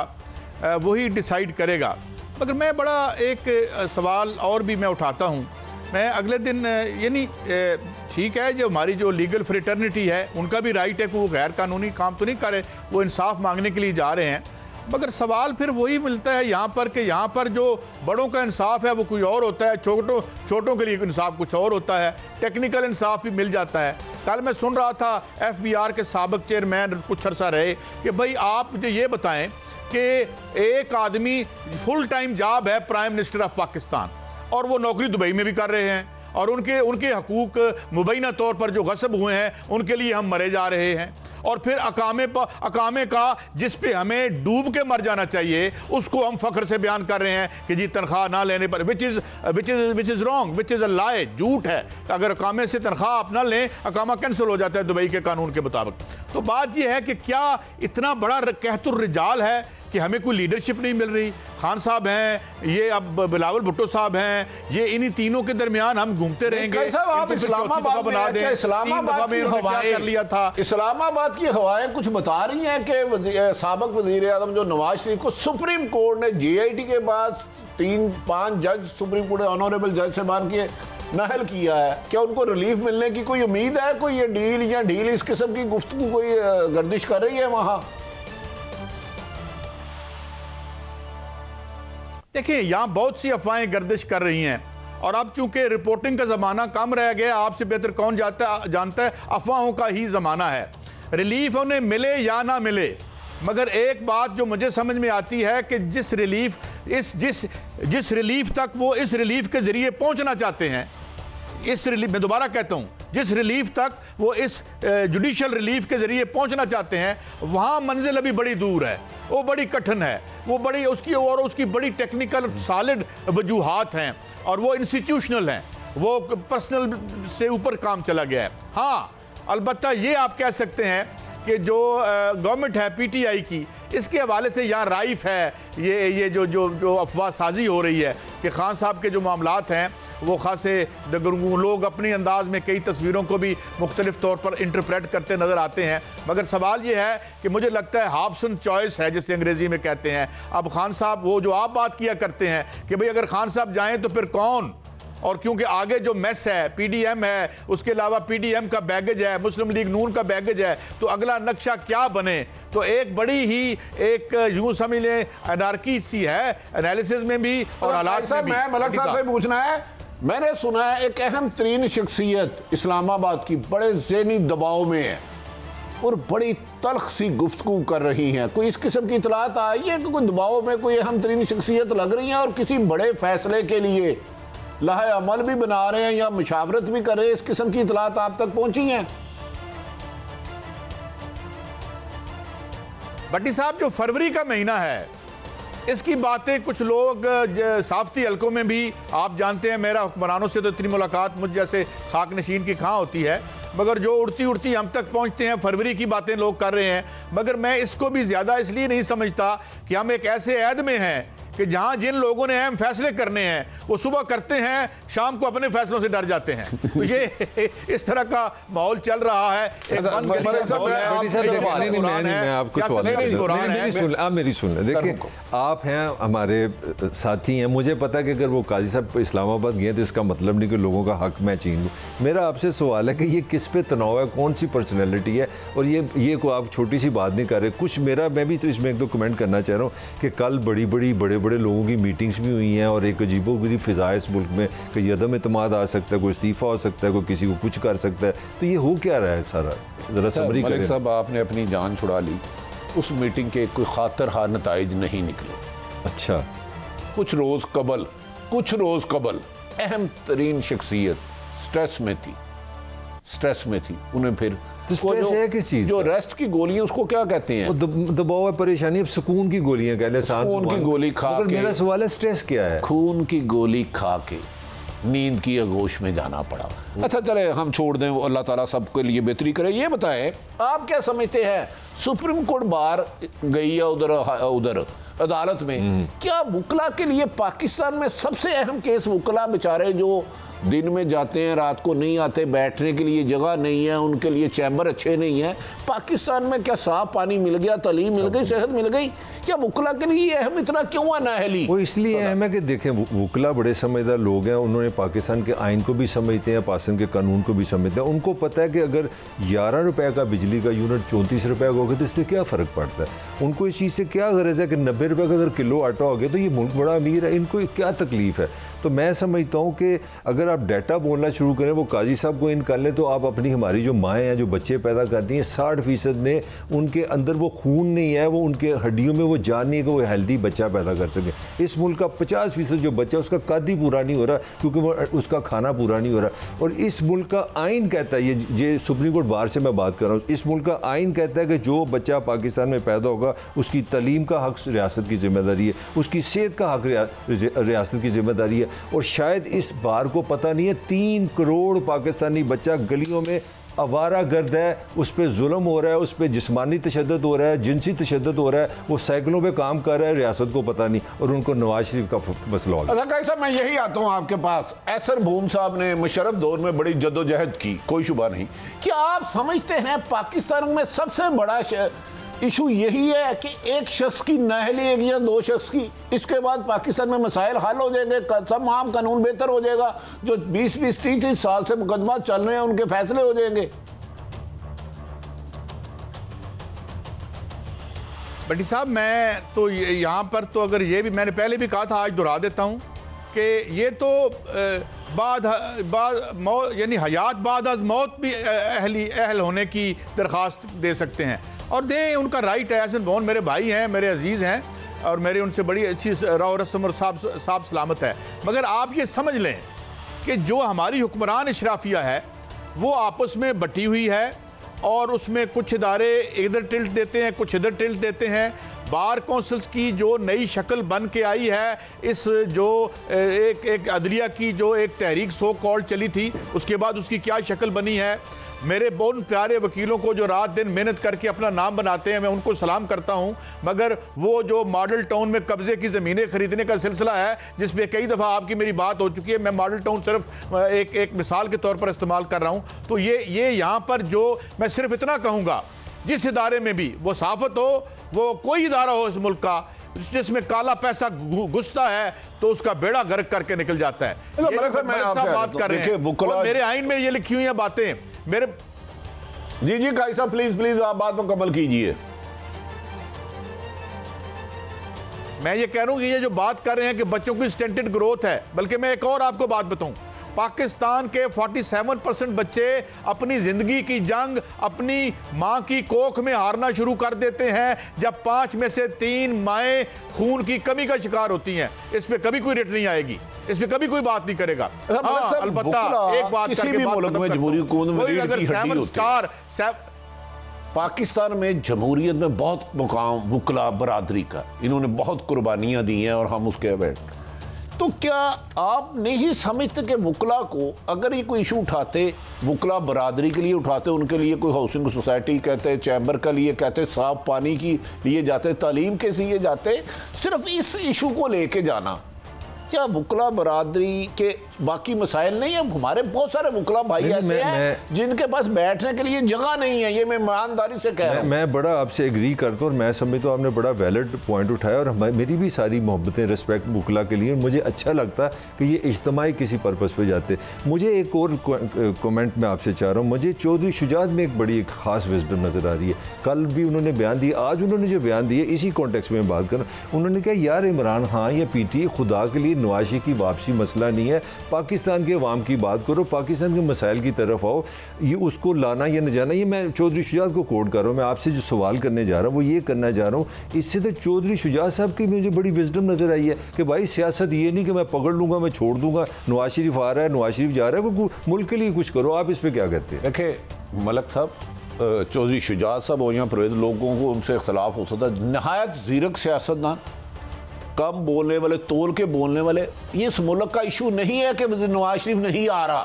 वही डिसाइड करेगा। मगर मैं बड़ा एक सवाल और भी मैं उठाता हूँ। मैं अगले दिन ये नहीं, ठीक है जो हमारी जो लीगल फ्रेटर्निटी है उनका भी राइट है कि वो गैर कानूनी काम तो नहीं करे, वो इंसाफ मांगने के लिए जा रहे हैं। मगर सवाल फिर वही मिलता है यहाँ पर कि यहाँ पर जो बड़ों का इंसाफ है वो कोई और होता है, छोटों के लिए इंसाफ कुछ और होता है। टेक्निकल इंसाफ भी मिल जाता है। कल मैं सुन रहा था FBR के साबिक चेयरमैन कुछ अर्सा रहे कि भाई आप मुझे ये बताएं कि एक आदमी फुल टाइम जॉब है प्राइम मिनिस्टर ऑफ पाकिस्तान और वो नौकरी दुबई में भी कर रहे हैं और उनके हकूक मुबैना तौर पर जो गस्ब हुए हैं उनके लिए हम मरे जा रहे हैं। और फिर अकामे का जिस पे हमें डूब के मर जाना चाहिए उसको हम फख्र से बयान कर रहे हैं कि जी तनख्वाह ना लेने पर, which is wrong, which is a lie, झूठ है। अगर अकामे से तनख्वाह आप ना लें, अकामा कैंसिल हो जाता है दुबई के कानून के मुताबिक। तो बात यह है कि क्या इतना बड़ा कहतुर रिजाल है कि हमें कोई लीडरशिप नहीं मिल रही? खान साहब हैं, ये अब बिलावल भुट्टो साहब हैं, ये इन्हीं तीनों के दरमियान हम घूमते रहेंगे। साहब आप इस्लामाबाद बना दें, इस्लामाबाद की हवाएं कर लिया था। इस्लामाबाद की हवाएं कुछ बता रही हैं कि साबिक वज़ीर आज़म जो नवाज शरीफ को सुप्रीम कोर्ट ने JIT के बाद 3-5 जज सुप्रीम कोर्ट ऑनरेबल जज से मान के नाहल किया है, क्या उनको रिलीफ मिलने की कोई उम्मीद है? कोई ये डील या ढील इस किस्म की गुफ्तगू कोई गर्दिश कर रही है वहां? देखिए, यहाँ बहुत सी अफवाहें गर्दिश कर रही हैं और अब चूंकि रिपोर्टिंग का ज़माना कम रह गया, आपसे बेहतर कौन जानता है, अफवाहों का ही ज़माना है। रिलीफ उन्हें मिले या ना मिले, मगर एक बात जो मुझे समझ में आती है कि जिस रिलीफ तक वो इस रिलीफ के ज़रिए पहुंचना चाहते हैं, इस रिलीफ, मैं दोबारा कहता हूं, जिस रिलीफ तक वो इस जुडिशल रिलीफ के जरिए पहुंचना चाहते हैं वहां मंजिल अभी बड़ी दूर है, वो बड़ी कठिन है, वो बड़ी उसकी बड़ी टेक्निकल सॉलिड वजूहात हैं और वो इंस्टीट्यूशनल हैं, वो पर्सनल से ऊपर काम चला गया है। हाँ, अलबत्ता ये आप कह सकते हैं कि जो गवर्नमेंट है PTI की, इसके हवाले से यहाँ राइफ है ये जो अफवाह साजी हो रही है कि खान साहब के जो मामलात हैं वो खासे लोग अपनी अंदाज में कई तस्वीरों को भी मुख्तलिफ तौर पर इंटरप्रेट करते नज़र आते हैं। मगर सवाल ये है कि मुझे लगता है हॉब्सन चॉइस है जिसे अंग्रेजी में कहते हैं। अब खान साहब वो जो आप बात किया करते हैं कि भाई अगर खान साहब जाएं तो फिर कौन, और क्योंकि आगे जो मेस है पीडीएम है, उसके अलावा पीडीएम का बैगेज है, मुस्लिम लीग नून का बैगेज है, तो अगला नक्शा क्या बने? तो एक बड़ी ही एक यूं समझ लें अनार्की सी है एनालिसिस में भी और हालात में भी। मैं मलक साहब से पूछना है, मैंने सुना है एक अहम तरीन शख्सियत इस्लामाबाद की बड़े ज़हनी दबाव में है और बड़ी तल्ख सी गुफ्तगू कर रही हैं। कोई इस किस्म की इतलात आई है कि कोई दबाव में कोई अहम तरीन शख्सियत लग रही है और किसी बड़े फैसले के लिए लाहे अमल भी बना रहे हैं या मुशावरत भी कर रहे हैं? इस किस्म की इतलात आप तक पहुंची हैं? भट्टी साहब, जो फरवरी का महीना है इसकी बातें कुछ लोग साफ्ती हलकों में भी, आप जानते हैं मेरा हुक्मरानों से तो इतनी मुलाकात मुझ जैसे खाक नशीन की कहाँ होती है, मगर जो उड़ती उड़ती हम तक पहुंचते हैं फरवरी की बातें लोग कर रहे हैं। मगर मैं इसको भी ज्यादा इसलिए नहीं समझता कि हम एक ऐसे ऐद में हैं कि जहां जिन लोगों ने अहम फैसले करने हैं वो सुबह करते हैं, शाम को अपने फैसलों से डर जाते हैं। तो ये इस तरह का माहौल चल रहा है। आप मेरी सुन लें, देखिए आप हैं हमारे साथी हैं, मुझे पता है कि अगर वो काजी साहब इस्लामाबाद गए तो इसका मतलब नहीं कि लोगों का हक मैं छीन लूँ। मेरा आपसे सवाल है कि ये किस पे तनाव है, कौन सी पर्सनैलिटी है, और ये को आप छोटी सी बात नहीं कर रहे। कुछ मैं भी तो इसमें एक दो कमेंट करना चाह रहा हूँ कि कल बड़े बड़े लोगों की मीटिंग्स भी हुई हैं और एक अजीबोगरीब फिजा इस मुल्क में कि अदम एतमाद आ सकता है, कोई इस्तीफ़ा हो सकता है, कोई किसी को कुछ कर सकता है। तो ये हो क्या रहा है सारा, ज़रा समरी करें। मलिक साहब, आपने अपनी जान छुड़ा ली, उस मीटिंग के कोई खातर हार नताइज नहीं निकले। अच्छा, कुछ रोज़ कबल अहम तरीन शख्सियत स्ट्रेस में थी, उन्हें फिर तो स्ट्रेस है किस चीज़? जो रेस्ट की गोलियां उसको क्या कहते हैं? दबाव है, परेशानी। अब सुकून की गोलियां कह लें, खून की गोली खा के। मेरा सवाल है स्ट्रेस क्या है? खून की गोली खा के नींद की आगोश में जाना पड़ा। अच्छा चले हम छोड़ दें, वो अल्लाह ताला सबके लिए बेहतरी करे। ये बताएं आप क्या समझते हैं, सुप्रीम कोर्ट बार गई है उधर अदालत में, क्या वुकला के लिए पाकिस्तान में सबसे अहम केस वुकला बेचारे जो दिन में जाते हैं रात को नहीं आते, बैठने के लिए जगह नहीं है, उनके लिए चैम्बर अच्छे नहीं है, पाकिस्तान में क्या साफ पानी मिल गया, तालीम मिल गई, सेहत मिल गई, क्या वुकला के लिए अहम इतना क्यों है नाअहली? वो इसलिए अहम है कि देखें वुकला बड़े समझदार लोग हैं, उन्होंने पाकिस्तान के आइन को भी समझते हैं, पाकिस्तान के कानून को भी समझते हैं। उनको पता है कि अगर 11 रुपए का बिजली का यूनिट 34 रुपए का होगा तो इससे क्या फ़र्क पड़ता है। उनको इस चीज़ से क्या गरज है कि 90 रुपए का अगर किलो आटा हो गया तो ये मुल्क बड़ा अमीर है, इनको क्या तकलीफ है। तो मैं समझता हूँ कि अगर आप डाटा बोलना शुरू करें, वो काजी साहब को इन कर लें, तो आप अपनी हमारी जो माएँ हैं जो बच्चे पैदा करती हैं 60% में उनके अंदर वो खून नहीं है, वो उनके हड्डियों में वो जान नहीं है कि वो हेल्दी बच्चा पैदा कर सके। इस मुल्क का 50% जो बच्चा उसका कद ही पूरा नहीं हो रहा क्योंकि वो उसका खाना पूरा नहीं हो रहा। और इस मुल्क का आइन कहता है, ये सुप्रीम कोर्ट बार से मैं बात कर रहा हूँ, इस मुल्क का आइन कहता है कि जो बच्चा पाकिस्तान में पैदा होगा उसकी तालीम का हक रियासत की जिम्मेदारी है, उसकी सेहत का हक रियासत की जिम्मेदारी है। और शायद इस बार को पता नहीं है 3 करोड़ पाकिस्तानी बच्चा गलियों में आवारा गर्द है, उस पर जुल्म हो रहा है, उस पर जिस्मानी तशद्दुद हो रहा है, जिनसी तशद्दुद हो रहा है, वो साइकिलों पे काम कर रहा है, रियासत को पता नहीं, और उनको नवाज शरीफ का मसला हो गया। अच्छा कैसा, मैं यही आता हूँ आपके पास। एसर भूम साहब ने मुशर्रफ दौर में बड़ी जद्दोजहद की, कोई शुबा नहीं। क्या आप समझते हैं पाकिस्तान में सबसे बड़ा इशू यही है कि एक शख्स की नाअहली, एक या 2 शख्स की, इसके बाद पाकिस्तान में मसाइल हल हो जाएंगे, तमाम कानून बेहतर हो जाएगा, जो 20-20, 30-30 साल से मुकदमा चल रहे हैं उनके फैसले हो जाएंगे? भट्टी साहब, मैं तो यहाँ पर तो अगर ये भी मैंने पहले भी कहा था, आज दोहरा देता हूँ कि ये तो यानी हयात बाद अज मौत भी अहल होने की दरख्वास्त दे सकते हैं और दें, उनका राइट है। एहसन बोन मेरे भाई हैं, मेरे अजीज़ हैं और मेरे उनसे बड़ी अच्छी रौ रस्म और साफ सलामत है। मगर आप ये समझ लें कि जो हमारी हुक्मरान इशराफिया है वो आपस में बटी हुई है और उसमें कुछ इदारे इधर टिल्ट देते हैं, कुछ इधर टिल्ट देते हैं। बार कौंसिल्स की जो नई शक्ल बन के आई है, इस जो एक अदलिया की जो एक तहरीक सो कॉल्ड चली थी, उसके बाद उसकी क्या शक्ल बनी है, मेरे बहुत प्यारे वकीलों को जो रात दिन मेहनत करके अपना नाम बनाते हैं, मैं उनको सलाम करता हूं, मगर वो जो मॉडल टाउन में कब्जे की ज़मीनें खरीदने का सिलसिला है जिसमें कई दफ़ा आपकी मेरी बात हो चुकी है, मैं मॉडल टाउन सिर्फ एक मिसाल के तौर पर इस्तेमाल कर रहा हूं, तो ये यहां पर जो मैं सिर्फ इतना कहूंगा, जिस इदारे में भी वो साफत हो, वो कोई इदारा हो इस मुल्क का जिसमें काला पैसा घुसता है तो उसका बेड़ा गर्क करके निकल जाता है। बात कर रहे हैं, मेरे आइन में ये लिखी हुई हैं बातें मेरे। जी काई साहब प्लीज आप बात मुकम्मल कीजिए। मैं ये कह रहा हूं कि ये जो बात कर रहे हैं कि बच्चों की स्टेंटेड ग्रोथ है, बल्कि मैं एक और आपको बात बताऊं, पाकिस्तान के 47% बच्चे अपनी जिंदगी की जंग अपनी मां की कोख में हारना शुरू कर देते हैं जब 5 में से 3 माएँ खून की कमी का शिकार होती हैं। इस पे कभी कोई रेट नहीं आएगी, इस पे कभी कोई बात नहीं करेगा। अलबत्ता एक बात किसी भी मुल्क में जमहूरी हुकूमत में रीढ़ की हड्डी होती है। पाकिस्तान में जमहूरियत में बहुत मुकाम वुकला बरादरी का, इन्होंने बहुत कुर्बानियां दी हैं और हम उसके अवेट। तो क्या आप नहीं समझते कि वुकला को अगर ये कोई इशू उठाते, वुकला बरादरी के लिए उठाते, उनके लिए कोई हाउसिंग सोसाइटी कहते, चैम्बर का लिए कहते, साफ पानी की लिए जाते, तालीम के लिए जाते, सिर्फ इस इशू को लेके जाना, क्या वुकला बरादरी के बाकी मसाइल नहीं है? हमारे बहुत सारे वुकला भाई ऐसे हैं जिनके पास बैठने के लिए जगह नहीं है, ये मैं ईमानदारी से कह रहा हूं। मैं बड़ा आपसे एग्री करता हूं और मैं समझता हूं आपने बड़ा वैलिड पॉइंट उठाया और मेरी भी सारी मोहब्बतें रिस्पेक्ट वुकला के लिए, मुझे अच्छा लगता कि ये इज्तिमाई किसी पर्पज़ पे जाते। मुझे एक और कमेंट मैं आपसे चाह रहा हूँ, मुझे चौधरी शुजात में एक बड़ी ख़ास विजडम नज़र आ रही है। कल भी उन्होंने बयान दिया, आज उन्होंने जो बयान दिए इसी कॉन्टेक्स्ट में बात कर, उन्होंने कहा यार इमरान खान या PTI खुदा के लिए नवाज शरीफ की वापसी मसला नहीं है, पाकिस्तान के अवाम की बात करो, पाकिस्तान के मसाइल की तरफ आओ, ये उसको लाना या न जाना। ये मैं चौधरी शुजात को कोट कर रहा हूँ, मैं आपसे जो सवाल करने जा रहा हूँ वो ये करना चाह रहा हूँ, इससे तो चौधरी शुजात साहब की मुझे बड़ी विजडम नज़र आई है कि भाई सियासत ये नहीं कि मैं पकड़ लूँगा मैं छोड़ दूँगा, नवाज शरीफ आ रहा है, नवाज शरीफ जा रहा है, वो मुल्क के लिए कुछ करो। आप इस पर क्या कहते हैं? देखिए मलक साहब, चौधरी शुजात साहब और यहाँ परवेज लोगों को उनसे इख्तलाफ हो सकता है, नहायत ज़ीरक सियासतदान, कम बोलने वाले, तोल के बोलने वाले। ये इस मुल्क का इशू नहीं है कि नवाज शरीफ नहीं आ रहा,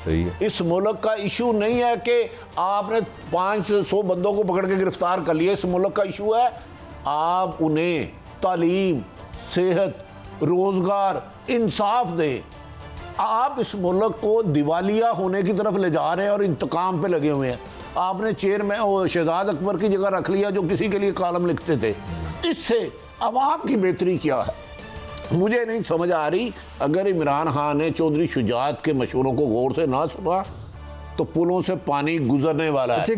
सही है। इस मुल्क का इशू नहीं है कि आपने 500 बंदों को पकड़ के गिरफ्तार कर लिया, इस मुल्क का इशू है आप उन्हें तालीम, सेहत, रोजगार, इंसाफ दें। आप इस मुल्क को दिवालिया होने की तरफ ले जा रहे हैं और इंतकाम पे लगे हुए हैं। आपने चेयरमैन शहजाद अकबर की जगह रख लिया जो किसी के लिए कॉलम लिखते थे। इससे अवाम की बेहतरी क्या है मुझे नहीं समझ आ रही। अगर इमरान खान ने चौधरी शुजात के मशवरों को गौर से ना सुना तो पुलों से पानी गुजरने वाला है।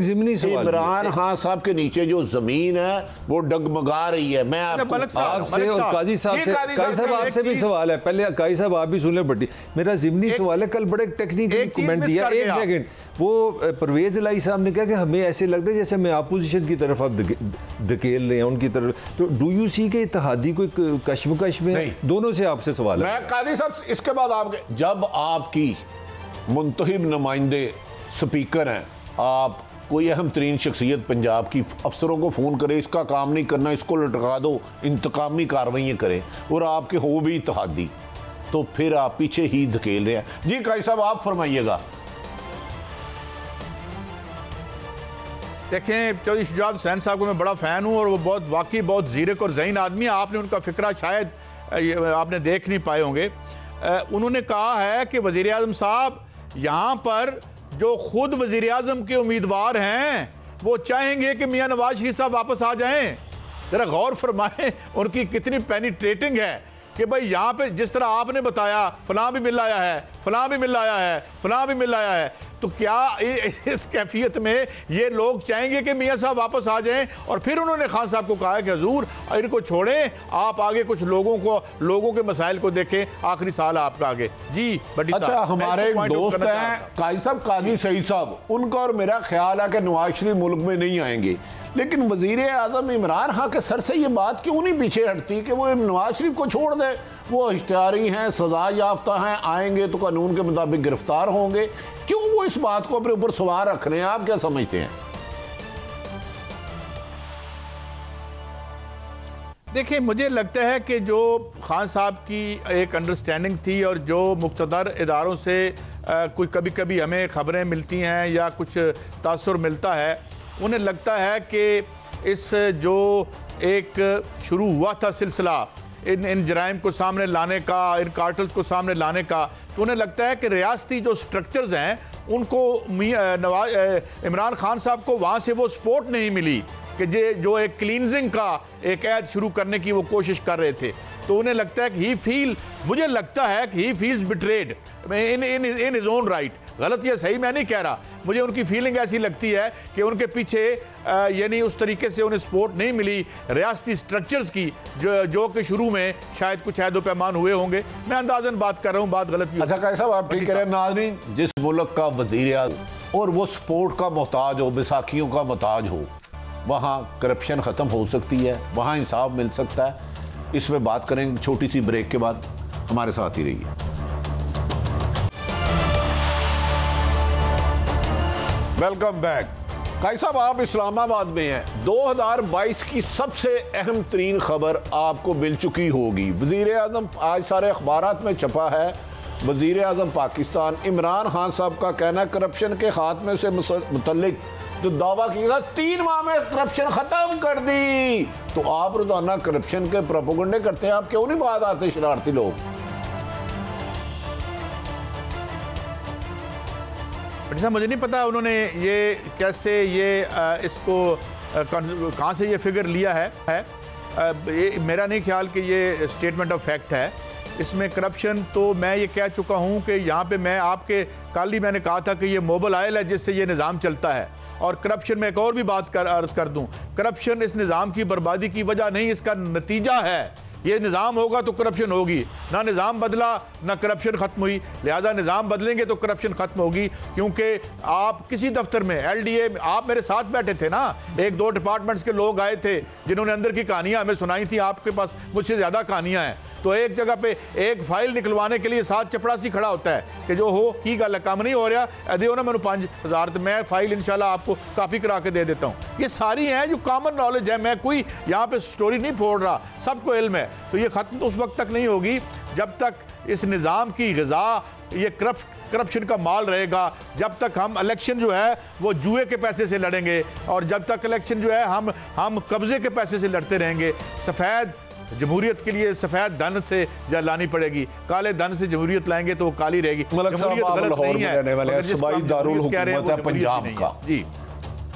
इमरान खान साहब के नीचे जो जमीन है वो डगमगा रही है। मैं आपसे और काजी साहब आपसे भी सवाल है, पहले काजी साहब आप भी सुन ले बट्टी, मेरा ज़िमनी सवाल है। कल बड़े टेक्निकल कमेंट दिया, एक सेकंड, वो परवेज इलाही साहब ने कहा कि हमें ऐसे लग रहा है जैसे हमें अपोजिशन की तरफ आप धकेल रहे हैं उनकी तरफ, तो डू यू सी के इत्तेहादी कोई कश्मकश में? दोनों से आपसे सवाल है। मैं काजी साहब इसके बाद आपके, जब आपकी मुंतखब नुमाइंदे स्पीकर हैं, आप कोई अहम तरीन शख्सियत पंजाब की, अफसरों को फ़ोन करें इसका काम नहीं करना, इसको लटका दो, इंतकामी कार्रवाइयाँ करें और आपके हो भी इत्तेहादी, तो फिर आप पीछे ही धकेल रहे हैं। जी काजी साहब आप फरमाइएगा। देखें, चौधरी शुजात हुसैन साहब को मैं बड़ा फ़ैन हूँ और वो बहुत वाकई बहुत ज़ीरक और ज़हीन आदमी है। आपने उनका फ़िक्रा शायद आपने देख नहीं पाए होंगे। उन्होंने कहा है कि वज़ीर आज़म साहब यहाँ पर जो खुद वज़ीर आज़म के उम्मीदवार हैं वो चाहेंगे कि मियाँ नवाज शरीफ साहब वापस आ जाएं। ज़रा गौर फरमाएं उनकी कितनी पेनिट्रेटिंग है कि भाई यहाँ पे जिस तरह आपने बताया फलां भी मिल आया है, फलां भी मिल आया है, फलां भी मिल आया है, तो क्या इस कैफियत में ये लोग चाहेंगे कि मियाँ साहब वापस आ जाएं? और फिर उन्होंने खान साहब को कहा कि हुजूर इनको छोड़ें, आप आगे कुछ लोगों के मसाइल को देखें, आखिरी साल आपका आगे। जी बड़ी अच्छा, हमारे एक दोस्त हैं काजी साहब, काजी सईद साहब, उनका और मेरा ख्याल है कि नवाज शरीफ मुल्क में नहीं आएंगे, लेकिन वज़ीर आज़म इमरान खान के सर से ये बात क्यों नहीं पीछे हटती कि वो नवाज शरीफ को छोड़ दे? वो इश्तिहारी हैं, सजा याफ्ता हैं, आएंगे तो कानून के मुताबिक गिरफ्तार होंगे, क्यों वो इस बात को अपने ऊपर सवार रख रहे हैं? आप क्या समझते हैं? देखिए, मुझे लगता है कि जो खान साहब की एक अंडरस्टैंडिंग थी और जो मुक़्तदर इदारों से कोई कभी कभी हमें खबरें मिलती हैं या कुछ तासुर मिलता है, उन्हें लगता है कि इस जो एक शुरू हुआ था सिलसिला इन जराइम को सामने लाने का, इन कार्टल्स को सामने लाने का, तो उन्हें लगता है कि रियासती जो स्ट्रक्चर्स हैं उनको इमरान खान साहब को वहाँ से वो सपोर्ट नहीं मिली कि जो एक क्लींजिंग का एक ऐड शुरू करने की वो कोशिश कर रहे थे। तो उन्हें लगता है कि मुझे लगता है कि he feels betrayed in his own right. गलत या सही मैं नहीं कह रहा, मुझे उनकी फीलिंग ऐसी लगती है कि उनके पीछे यानी उस तरीके से उन्हें सपोर्ट नहीं मिली रियासती स्ट्रक्चर्स की जो कि शुरू में शायद कुछ ऐदो पैमान हुए होंगे। मैं अंदाजन बात कर रहा हूँ, बात गलत भी। अच्छा कैसा साहब आप ठीक कह रहे हैं। नाज़रीन, जिस मुल्क का वज़ीर आज़म और वो सपोर्ट का मोहताज हो, बैसाखियों का मोहताज हो, वहाँ करप्शन ख़त्म हो सकती है, वहाँ इंसाफ मिल सकता है। इस पर बात करेंगे छोटी सी ब्रेक के बाद। हमारे साथ ही रहिए। Welcome back. काई साहब, आप इस्लामाबाद में हैं। 2022 की सबसे अहम तरीन खबर आपको मिल चुकी होगी। वज़ीर आज़म, आज सारे अखबारात में छपा है, वज़ीर आज़म पाकिस्तान इमरान खान साहब का कहना करप्शन के खात्मे से मुतल्लिक जो दावा किया था 3 माह में करप्शन खत्म कर दी। तो आप रोजाना करप्शन के प्रोपेगेंडे करते हैं, आप क्यों नहीं बात आते शरारती लोग? मुझे नहीं पता उन्होंने ये कैसे इसको कहाँ से ये फिगर लिया है। मेरा नहीं ख्याल कि ये स्टेटमेंट ऑफ फैक्ट है। इसमें करप्शन तो मैं ये कह चुका हूँ कि यहाँ पे मैं आपके कल ही मैंने कहा था कि ये मोबाइल आयल है जिससे ये निज़ाम चलता है। और करप्शन में एक और भी बात अर्ज कर दूँ, करप्शन इस निज़ाम की बर्बादी की वजह नहीं, इसका नतीजा है। ये निज़ाम होगा तो करप्शन होगी, ना निज़ाम बदला ना करप्शन ख़त्म हुई। लिहाजा निज़ाम बदलेंगे तो करप्शन ख़त्म होगी। क्योंकि आप किसी दफ्तर में LDA में आप मेरे साथ बैठे थे ना, 1-2 डिपार्टमेंट्स के लोग आए थे जिन्होंने अंदर की कहानियाँ हमें सुनाई थी। आपके पास मुझसे ज़्यादा कहानियाँ हैं। तो एक जगह पे एक फाइल निकलवाने के लिए 7 चपड़ासी खड़ा होता है कि जो हो की गल काम नहीं हो रहा, दे ना मैंने 5000 तो मैं फाइल इंशाल्लाह आपको कापी करा के दे देता हूँ। ये सारी हैं जो कॉमन नॉलेज है, मैं कोई यहाँ पे स्टोरी नहीं फोड़ रहा, सबको इल्म है। तो ये खत्म तो उस वक्त तक नहीं होगी जब तक इस निज़ाम की ग़िज़ा ये करप्शन का माल रहेगा, जब तक हम इलेक्शन जो है वो जुए के पैसे से लड़ेंगे, और जब तक इलेक्शन जो है हम कब्जे के पैसे से लड़ते रहेंगे। सफ़ेद जमहूरियत के लिए सफ़ेद धन से लानी पड़ेगी, काले धन से जमहूरियत लाएंगे तो वो काली रहेगी। जमहूरियत गलत नहीं है, सूबाई दारुल हुकूमत है पंजाब का। जी,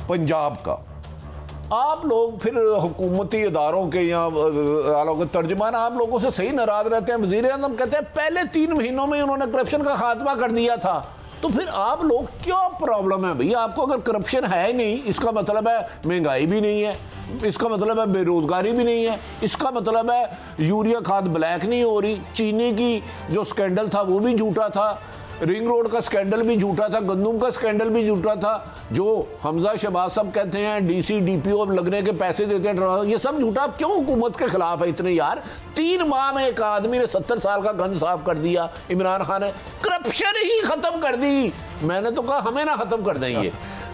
पंजाब का आप लोग फिर हुकूमती इदारों के या तर्जुमान आप लोगों से सही नाराज रहते हैं। वज़ीर आज़म कहते हैं पहले 3 महीनों में उन्होंने करप्शन का खात्मा कर दिया था। तो फिर आप लोग क्यों प्रॉब्लम है भैया? आपको अगर करप्शन है ही नहीं, इसका मतलब है महंगाई भी नहीं है, इसका मतलब है बेरोजगारी भी नहीं है, इसका मतलब है यूरिया खाद ब्लैक नहीं हो रही, चीनी की जो स्कैंडल था वो भी झूठा था, रिंग रोड का स्कैंडल भी झूठा था, गंदुम का स्कैंडल भी झूठा था, जो हमजा शहबाज साहब कहते हैं DC DPO लगने के पैसे देते हैं, ये सब झूठा। आप क्यों हुकूमत के खिलाफ है इतने यार? 3 माह में एक आदमी ने 70 साल का गंद साफ कर दिया। इमरान खान ने करप्शन ही खत्म कर दी। मैंने तो कहा हमें ना खत्म कर देंगे।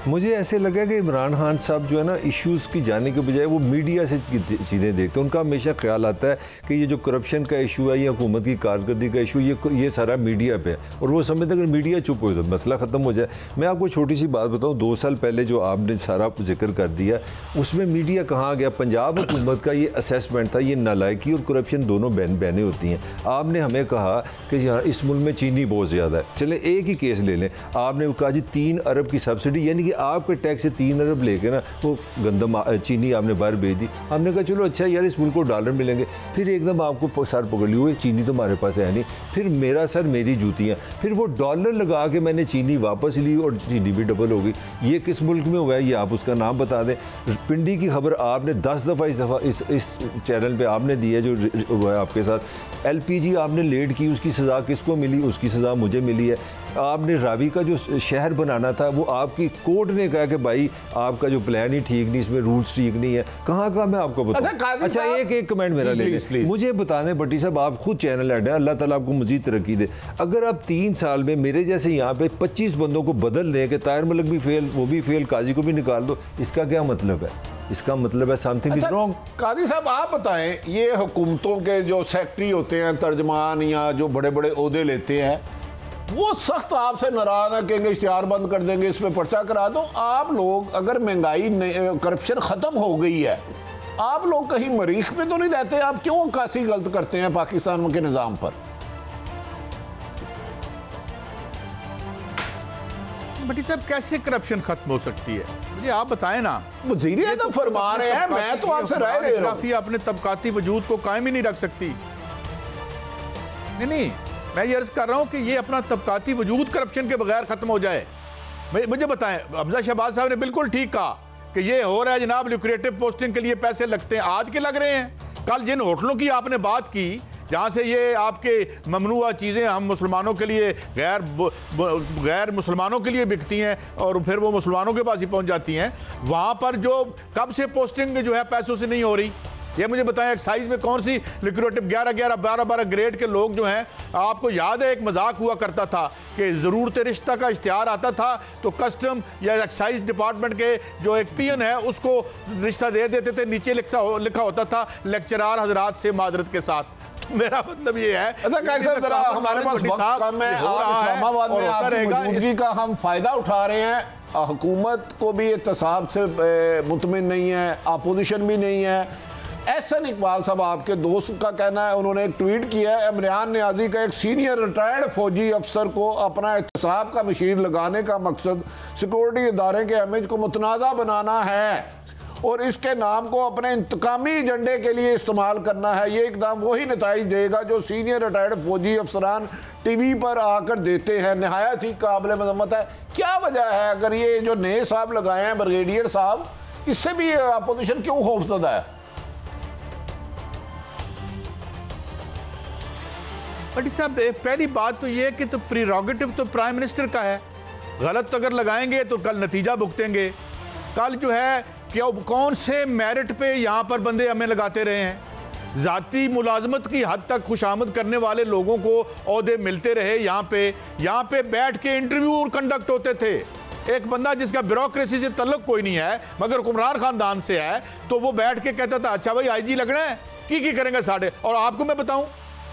मुझे ऐसे लगा कि इमरान खान साहब जो है ना, इश्यूज़ की जाने के बजाय वो मीडिया से चीज़ें देखते हैं। उनका हमेशा ख्याल आता है कि ये जो करप्शन का इशू है, ये हुकूमत की कारकर्दगी का इशू, ये सारा मीडिया पे है, और वो समझते अगर मीडिया चुप हो तो मसला ख़त्म हो जाए। मैं आपको छोटी सी बात बताऊँ, 2 साल पहले जो आपने सारा जिक्र कर दिया, उसमें मीडिया कहाँ गया? पंजाब हुकूमत का ये असेसमेंट था, ये नालायकी और करप्शन दोनों बहनें होती हैं। आपने हमें कहा कि यार इस मुल्क में चीनी बहुत ज़्यादा है। चले एक ही केस ले लें, आपने कहा जी 3 अरब की सब्सिडी, यानी कि आपके टैक्स से 3 अरब लेके ना वो गंदम चीनी आपने बाहर भेज दी। हमने कहा चलो अच्छा यार इस मुल्क को डॉलर मिलेंगे। फिर एकदम आपको सर पकड़ ली हुई, चीनी तो हमारे पास है नहीं। फिर मेरा सर मेरी जूतियाँ, फिर वो डॉलर लगा के मैंने चीनी वापस ली और चीनी भी डबल हो गई। ये किस मुल्क में हुआ है? ये आप उसका नाम बता दें। पिंडी की खबर आपने 10 दफ़ा इस चैनल पर आपने दी है जो हुआ है आपके साथ। LPG आपने लेट की, उसकी सज़ा किसको मिली? उसकी सज़ा मुझे मिली है। आपने रावी का जो शहर बनाना था वो आपकी कोर्ट ने कहा कि भाई आपका जो प्लान ही ठीक नहीं, इसमें रूल्स ठीक नहीं है। कहाँ मैं आपको बताऊँ? अच्छा एक कमेंट मेरा ले लें, मुझे बताने भट्टी साहब, आप खुद चैनल हेड है, अल्लाह ताला आपको मजीद तरक्की दे। अगर आप 3 साल में मेरे जैसे यहाँ पे 25 बंदों को बदल दें कि ताहिर मलिक भी फेल, वो भी फेल, काजी को भी निकाल दो, इसका क्या मतलब है? इसका मतलब है समथिंग इज रॉन्ग। कादी साहब आप बताएं, ये हुकूमतों के जो सेक्रेटरी होते हैं, तर्जमान या जो बड़े बड़े ओहदे लेते हैं, वो सख्त आपसे नाराज है, कहेंगे इश्तिहार बंद कर देंगे, इस पर पर्चा करा दो। आप लोग अगर महंगाई करप्शन ख़त्म हो गई है, आप लोग कहीं मरीख पे तो नहीं रहते? आप क्यों अक्कासी गलत करते हैं पाकिस्तान के निज़ाम पर? भट्टी साहब, कैसे करप्शन खत्म हो सकती है, मुझे आप बताएं ना। वज़ीर आज़म फरमा रहे हैं, मैं तो आपसे राय ले रहा हूं। अपने तबकाती वजूद को कायम ही नहीं रख सकती। नहीं, मैं ये अर्ज कर रहा हूं कि ये अपना तबकाती वजूद करप्शन के बगैर खत्म हो जाए। मुझे बताएं, हमजा शहबाज साहब ने बिल्कुल ठीक कहा कि ये हो रहा है जनाब, ल्यूक्रेटिव पोस्टिंग के लिए पैसे लगते हैं। आज के लग रहे हैं। कल जिन होटलों की आपने बात की जहां से ये आपके ममनुआ चीज़ें हम मुसलमानों के लिए गैर मुसलमानों के लिए बिकती हैं और फिर वो मुसलमानों के पास ही पहुंच जाती हैं, वहां पर जो कब से पोस्टिंग जो है पैसों से नहीं हो रही, ये मुझे बताएं। एक्साइज में कौन सी लिक्विडेटिव 11-11, 12-12 ग्रेड के लोग जो हैं, आपको याद है एक मजाक हुआ करता था कि ज़रूरत रिश्ता का इश्तिहार आता था तो कस्टम या एक्साइज डिपार्टमेंट के जो एक पीएन है उसको रिश्ता दे देते थे, नीचे लिखा होता था लेक्चरार हजरात से माजरत के साथ। तो मेरा मतलब ये है, हमारे पास वक्त कम है, इस्लामाबाद में आपकी मौजूदगी का हम फायदा उठा रहे हैं। हुकूमत को भी एहतसाब से मुतमिन नहीं है, अपोजिशन भी नहीं है। एहसन इकबाल साहब आपके दोस्त का कहना है, उन्होंने एक ट्वीट किया है, इमरान नियाजी का एक सीनियर रिटायर्ड फौजी अफसर को अपना एहतसाब का मशीर लगाने का मकसद सिक्योरिटी इदारे के इमेज को मुतनाज़ा बनाना है और इसके नाम को अपने इंतकामी एजेंडे के लिए इस्तेमाल करना है। ये इकदाम वही नताइज देगा जो सीनियर रिटायर्ड फौजी अफसरान टीवी पर आकर देते हैं। नहायत ही काबिल मजम्मत है। क्या वजह है अगर ये जो नए साहब लगाए हैं ब्रिगेडियर साहब, इससे भी अपोजिशन क्यों खौफजदा है? भट्टी साहब, पहली बात तो ये कि तो प्रीरोगेटिव तो प्राइम मिनिस्टर का है। गलत तो अगर लगाएंगे तो कल नतीजा भुगतेंगे। कल जो है क्या कौन से मेरिट पे यहाँ पर बंदे हमें लगाते रहे हैं? ज़ाती मुलाजमत की हद तक खुशामद करने वाले लोगों को ओहदे मिलते रहे। यहाँ पे बैठ के इंटरव्यू कंडक्ट होते थे। एक बंदा जिसका ब्यूरोक्रेसी से तल्लुक कोई नहीं है मगर हुक्मरान खानदान से है, तो वो बैठ के कहता था अच्छा भाई आईजी लगना है, की करेंगे साढ़े। और आपको मैं बताऊं,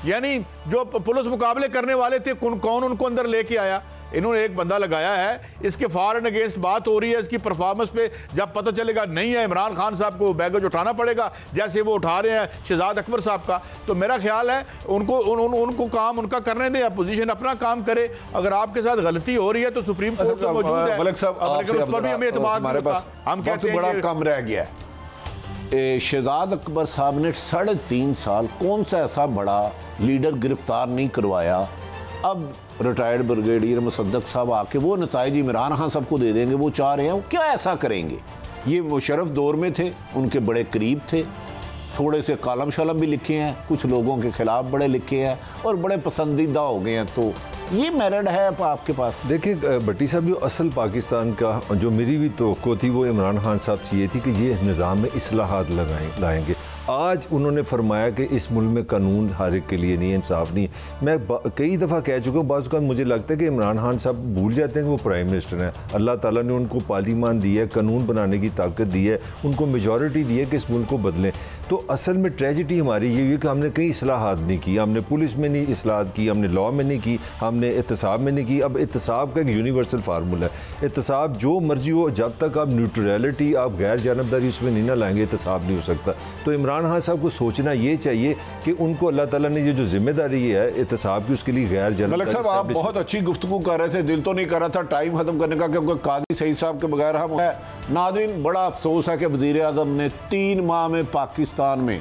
यानी जो पुलिस मुकाबले करने वाले थे कौन उनको अंदर लेके आया? इन्होंने एक बंदा लगाया है, इसके फॉर एंड अगेंस्ट बात हो रही है, इसकी परफॉर्मेंस पे जब पता चलेगा नहीं है, इमरान खान साहब को बैगेज उठाना पड़ेगा जैसे वो उठा रहे हैं शहजाद अकबर साहब का। तो मेरा ख्याल है उनको काम उनका करने दें, अपोजिशन अपना काम करे। अगर आपके साथ गलती हो रही है तो सुप्रीम कोर्ट तो मौजूद है, उस पर भी हमें एतमाद नहीं होता। हम कहते हैं बड़ा कम रह गया है। शहजाद अकबर साहब ने 3.5 साल कौन सा ऐसा बड़ा लीडर गिरफ्तार नहीं करवाया। अब रिटायर्ड ब्रिगेडियर मुसद्दक साहब आके वो नताइज इमरान खान सबको दे देंगे, वो चाह रहे हैं, वो क्या ऐसा करेंगे? ये मुशर्रफ दौर में थे, उनके बड़े करीब थे, थोड़े से कालम शालम भी लिखे हैं, कुछ लोगों के खिलाफ बड़े लिखे हैं और बड़े पसंदीदा हो गए हैं। तो ये मेरिट है आपके पास? देखिए भट्टी साहब, जो असल पाकिस्तान का जो मेरी भी तवक्को थी वो इमरान खान साहब से ये थी कि ये निज़ाम में इस्लाहात लाएंगे। आज उन्होंने फरमाया कि इस मुल्क में कानून हर एक के लिए नहीं, इंसाफ नहीं। मैं कई दफ़ा कह चुका हूँ, बाज़ औक़ात मुझे लगता है कि इमरान खान साहब भूल जाते हैं कि वो प्राइम मिनिस्टर हैं। अल्लाह ताला ने उनको पार्लियामान दी है, कानून बनाने की ताकत दी है, उनको मेजॉरिटी दी है कि इस मुल्क को बदलें। तो असल में ट्रेजिडी हमारी ये हुई कि हमने कई इस्लाहात नहीं की, हमने पुलिस में नहीं इस्लाहात की, हमने लॉ में नहीं की, हमने एहतसाब में नहीं की। अब एहतसाब का एक यूनिवर्सल फार्मूला है, एहतसाब जो मर्जी हो, जब तक आप न्यूट्रलिटी, आप गैर जानबदारी उसमें नहीं ना लाएंगे, एहतसाब नहीं हो सकता। तो इमरान खान साहब को सोचना ये चाहिए कि उनको अल्लाह ताला ने ये जो जिम्मेदारी है एहतसाब की, उसके लिए गैर जानबदारी। मलिक साहब, आप बहुत अच्छी गुफ्तगू कर रहे थे, दिल तो नहीं कर रहा था टाइम खत्म करने का, क्योंकि काजी सईद साहब के बगैर हम नाज़रीन, बड़ा अफसोस है कि वज़ीर आज़म ने 3 माह में पाकिस्तान में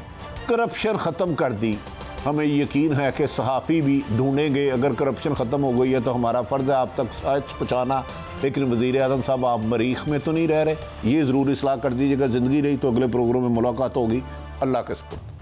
करप्शन ख़त्म कर दी। हमें यकीन है कि सहाफ़ी भी ढूंढेंगे। अगर करप्शन ख़त्म हो गई है तो हमारा फ़र्ज़ है आप तक सच पहुँचाना। लेकिन वज़ीर आज़म साहब, आप मरीख में तो नहीं रह रहे, ये ज़रूर इस्लाह कर दीजिएगा। ज़िंदगी रही तो अगले प्रोग्राम में मुलाकात होगी। अल्लाह के सुपुर्द।